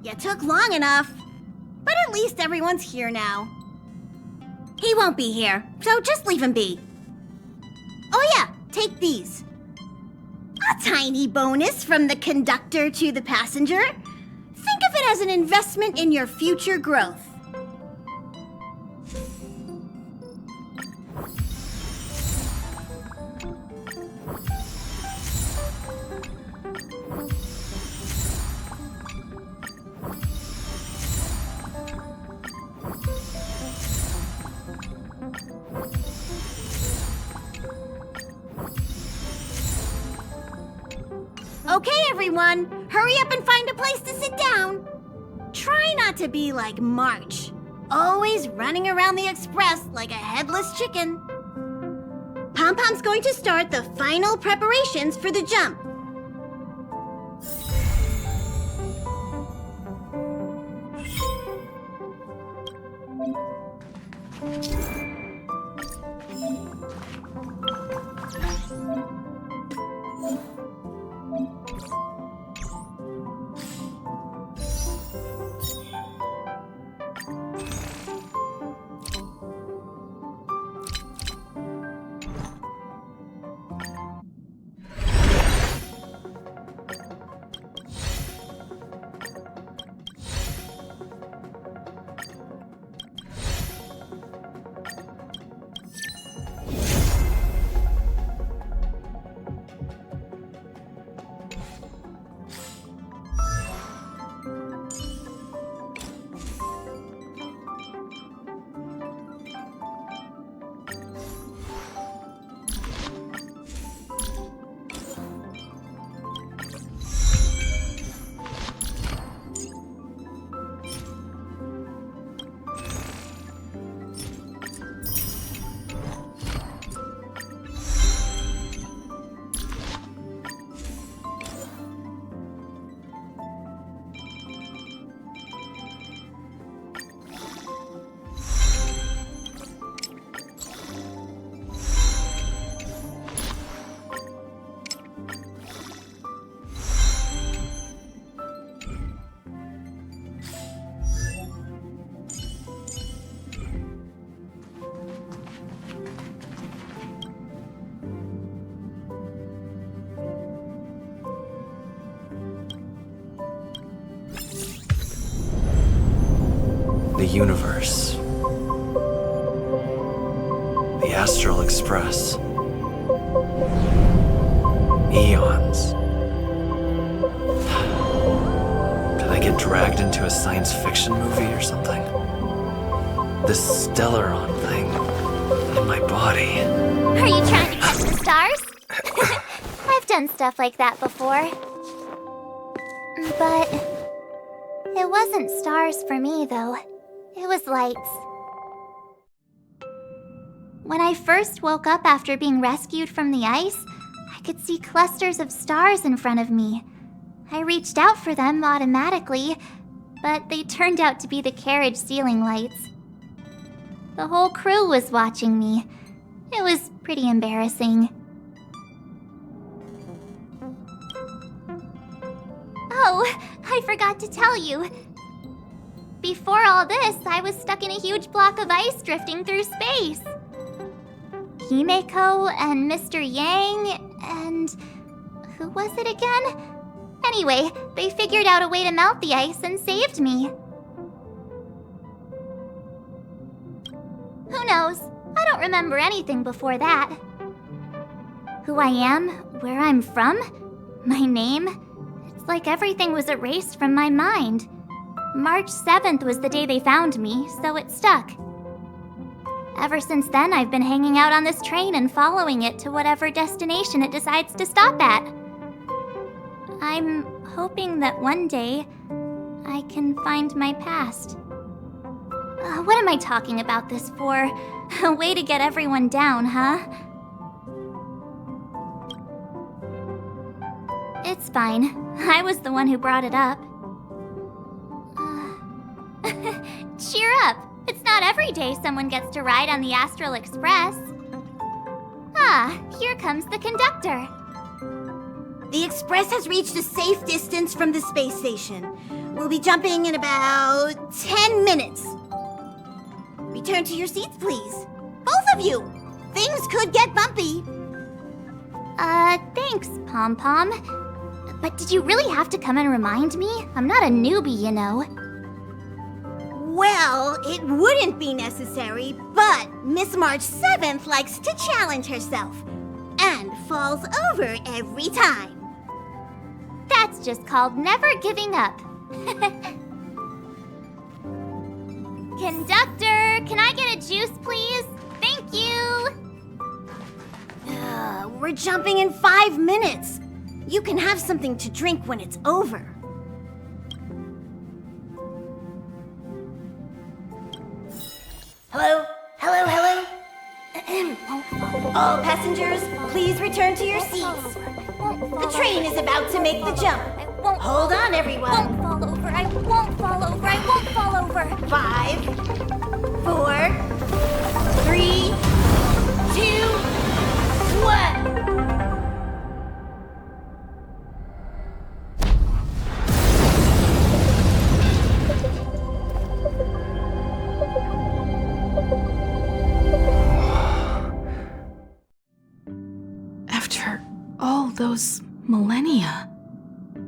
You took long enough. But at least everyone's here now. He won't be here, so just leave him be. Oh yeah, take these. A tiny bonus from the conductor to the passenger. Think of it as an investment in your future growth. Okay, everyone, hurry up and find a place to sit down. Try not to be like March, always running around the express like a headless chicken. Pom-Pom's going to start the final preparations for the jump. The universe. The Astral Express. Eons. Did I get dragged into a science fiction movie or something? This Stellaron thing in my body. Are you trying to catch the stars? I've done stuff like that before. But it wasn't stars for me, though. It was lights. When I first woke up after being rescued from the ice, I could see clusters of stars in front of me. I reached out for them automatically, but they turned out to be the carriage ceiling lights. The whole crew was watching me. It was pretty embarrassing. Oh, I forgot to tell you. Before all this, I was stuck in a huge block of ice drifting through space. Himeko and Mr. Yang and... who was it again? Anyway, they figured out a way to melt the ice and saved me. Who knows? I don't remember anything before that. Who I am, where I'm from, my name, it's like everything was erased from my mind. March 7th was the day they found me, so it stuck. Ever since then, I've been hanging out on this train and following it to whatever destination it decides to stop at. I'm hoping that one day I can find my past. What am I talking about this for? A way to get everyone down, huh? It's fine. I was the one who brought it up. Cheer up! It's not every day someone gets to ride on the Astral Express. Ah, here comes the conductor. The Express has reached a safe distance from the space station. We'll be jumping in about 10 minutes. Return to your seats, please. Both of you! Things could get bumpy. Thanks, Pom Pom. But did you really have to come and remind me? I'm not a newbie, you know. Well, it wouldn't be necessary, but Miss March 7th likes to challenge herself. And falls over every time. That's just called never giving up. Conductor, can I get a juice, please? Thank you! We're jumping in 5 minutes. You can have something to drink when it's over. Hello? Hello, hello? All passengers, please return to your seats. The train is about to make the jump. Hold on, everyone. I won't fall over. I won't fall over. I won't fall over. 5, 4, 3, 2, 1. After all those millennia,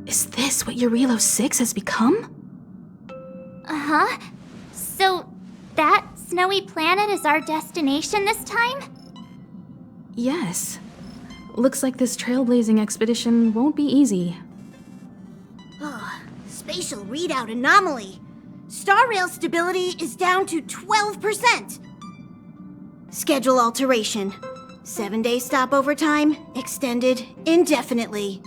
is this what Eurilo 6 has become? Uh-huh. So, that snowy planet is our destination this time? Yes. Looks like this trailblazing expedition won't be easy. Spatial readout anomaly. Star rail stability is down to 12%. Schedule alteration. 7-day stopover time extended indefinitely.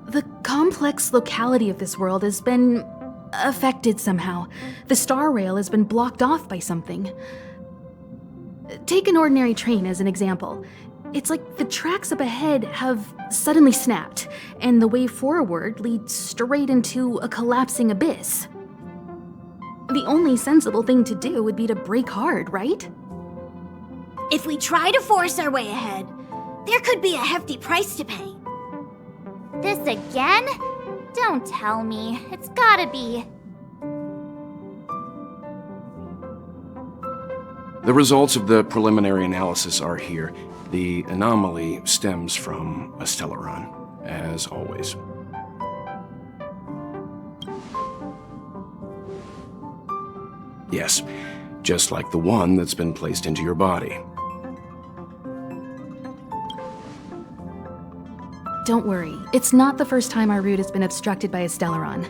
The complex locality of this world has been affected somehow. The star rail has been blocked off by something. Take an ordinary train as an example. It's like the tracks up ahead have suddenly snapped, and the way forward leads straight into a collapsing abyss. The only sensible thing to do would be to brake hard, right? If we try to force our way ahead, there could be a hefty price to pay. This again? Don't tell me. It's gotta be. The results of the preliminary analysis are here. The anomaly stems from a Stellaron, as always. Yes, just like the one that's been placed into your body. Don't worry, it's not the first time our route has been obstructed by a Stellaron.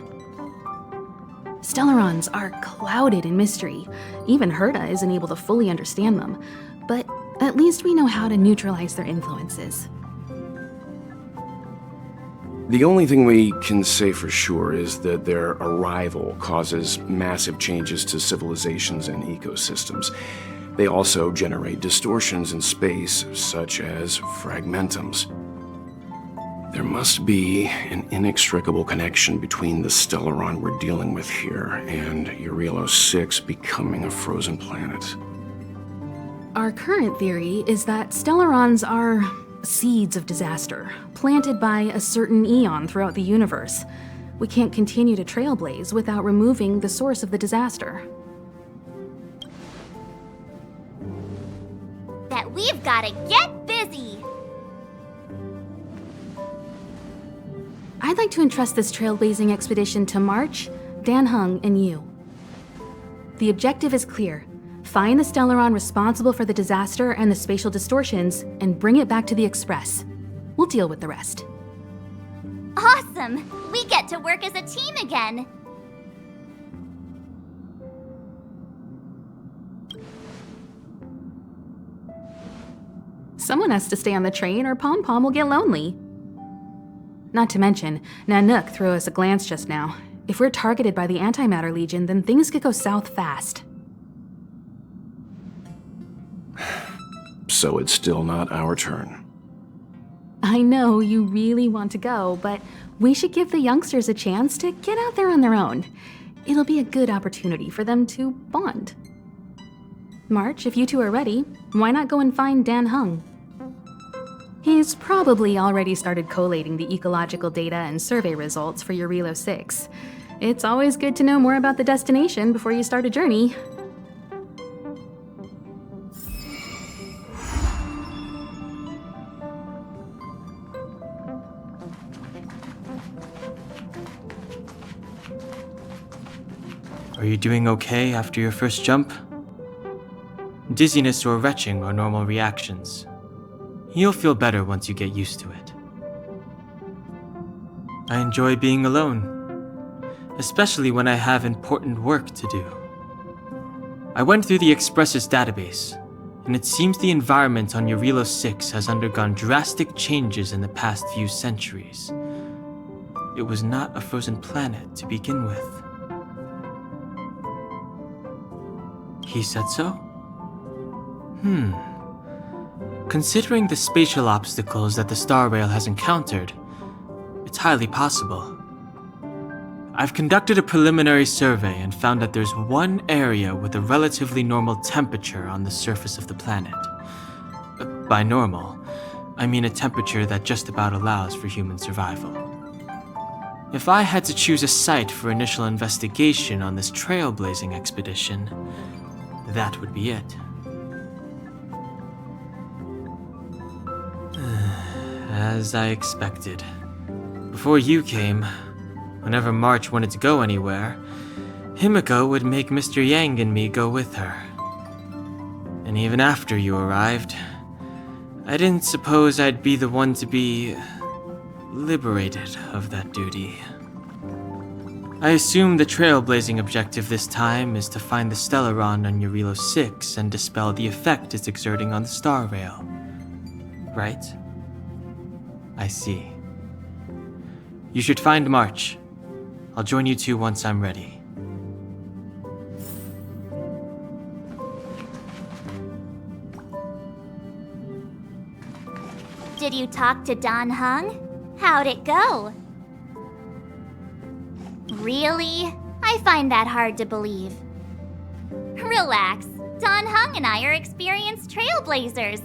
Stellarons are clouded in mystery. Even Herta isn't able to fully understand them, but at least we know how to neutralize their influences. The only thing we can say for sure is that their arrival causes massive changes to civilizations and ecosystems. They also generate distortions in space, such as fragmentums. There must be an inextricable connection between the Stellaron we're dealing with here and Eurilo 6 becoming a frozen planet. Our current theory is that Stellarons are seeds of disaster, planted by a certain eon throughout the universe. We can't continue to trailblaze without removing the source of the disaster. That we've gotta get busy! I'd like to entrust this trailblazing expedition to March, Dan Heng, and you. The objective is clear. Find the Stellaron responsible for the disaster and the spatial distortions, and bring it back to the Express. We'll deal with the rest. Awesome! We get to work as a team again! Someone has to stay on the train or Pom Pom will get lonely. Not to mention, Nanook threw us a glance just now. If we're targeted by the Antimatter Legion, then things could go south fast. So it's still not our turn. I know you really want to go, but we should give the youngsters a chance to get out there on their own. It'll be a good opportunity for them to bond. March, if you two are ready, why not go and find Dan Hung? He's probably already started collating the ecological data and survey results for your Relo 6. It's always good to know more about the destination before you start a journey. Are you doing okay after your first jump? Dizziness or retching are normal reactions. You'll feel better once you get used to it. I enjoy being alone, especially when I have important work to do. I went through the Express's database, and it seems the environment on Relo 6 has undergone drastic changes in the past few centuries. It was not a frozen planet to begin with. He said so? Considering the spatial obstacles that the Star Rail has encountered, it's highly possible. I've conducted a preliminary survey and found that there's one area with a relatively normal temperature on the surface of the planet. By normal, I mean a temperature that just about allows for human survival. If I had to choose a site for initial investigation on this trailblazing expedition, that would be it. As I expected. Before you came, whenever March wanted to go anywhere, Himiko would make Mr. Yang and me go with her. And even after you arrived, I didn't suppose I'd be the one to be liberated of that duty. I assume the trailblazing objective this time is to find the Stellaron on Relo 6 and dispel the effect it's exerting on the Star Rail. Right? I see. You should find March. I'll join you two once I'm ready. Did you talk to Dan Hung? How'd it go? Really? I find that hard to believe. Relax. Dan Hung and I are experienced trailblazers.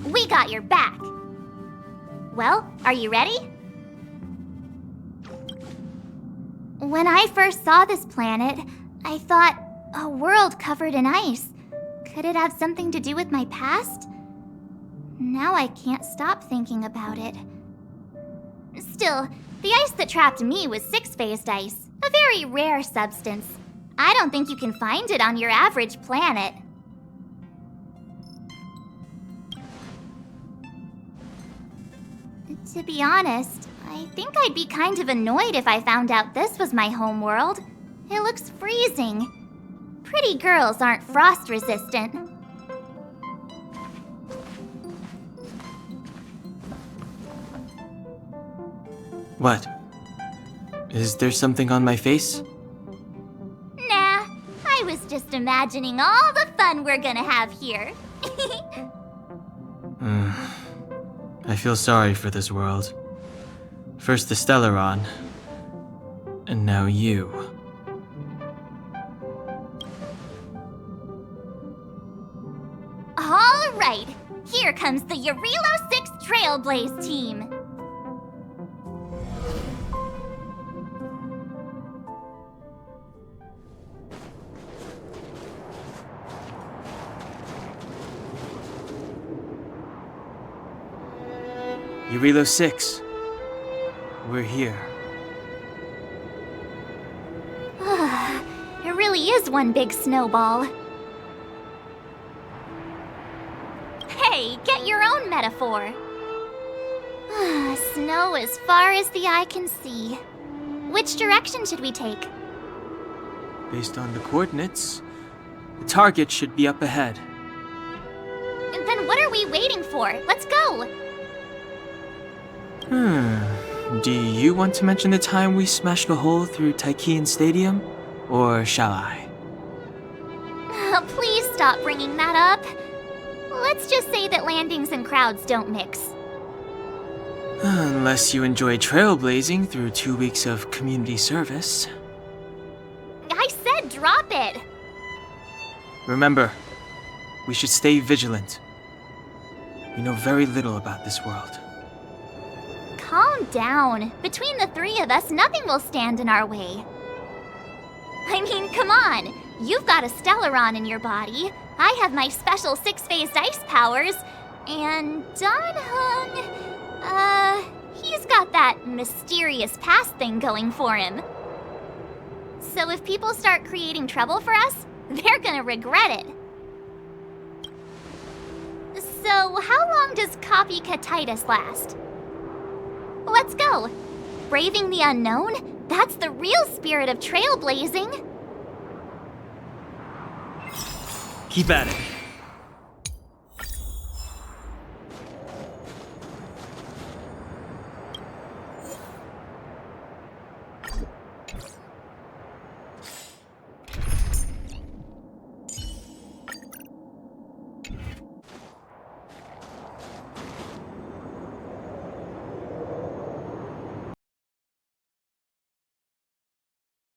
We got your back. Well, are you ready? When I first saw this planet, I thought, a world covered in ice. Could it have something to do with my past? Now I can't stop thinking about it. Still, the ice that trapped me was six-phased ice, a very rare substance. I don't think you can find it on your average planet. To be honest, I think I'd be kind of annoyed if I found out this was my home world. It looks freezing. Pretty girls aren't frost resistant. What? Is there something on my face? Nah, I was just imagining all the fun we're gonna have here. I feel sorry for this world. First the Stellaron, and now you. All right, here comes the Relo 6 Trailblaze team. Relo 6. We're here. It really is one big snowball. Hey, get your own metaphor. Snow as far as the eye can see. Which direction should we take? Based on the coordinates, the target should be up ahead. And then What are we waiting for? Let's go! Do you want to mention the time we smashed a hole through Taikian Stadium? Or shall I? Please stop bringing that up. Let's just say that landings and crowds don't mix. Unless you enjoy trailblazing through 2 weeks of community service. I said drop it! Remember, we should stay vigilant. We know very little about this world. Calm down. Between the three of us, nothing will stand in our way. I mean, come on. You've got a Stellaron in your body. I have my special 6-phased ice powers. And Dan-hung... he's got that mysterious past thing going for him. So if people start creating trouble for us, they're gonna regret it. So how long does copycatitis last? Let's go. Braving the unknown? That's the real spirit of trailblazing. Keep at it.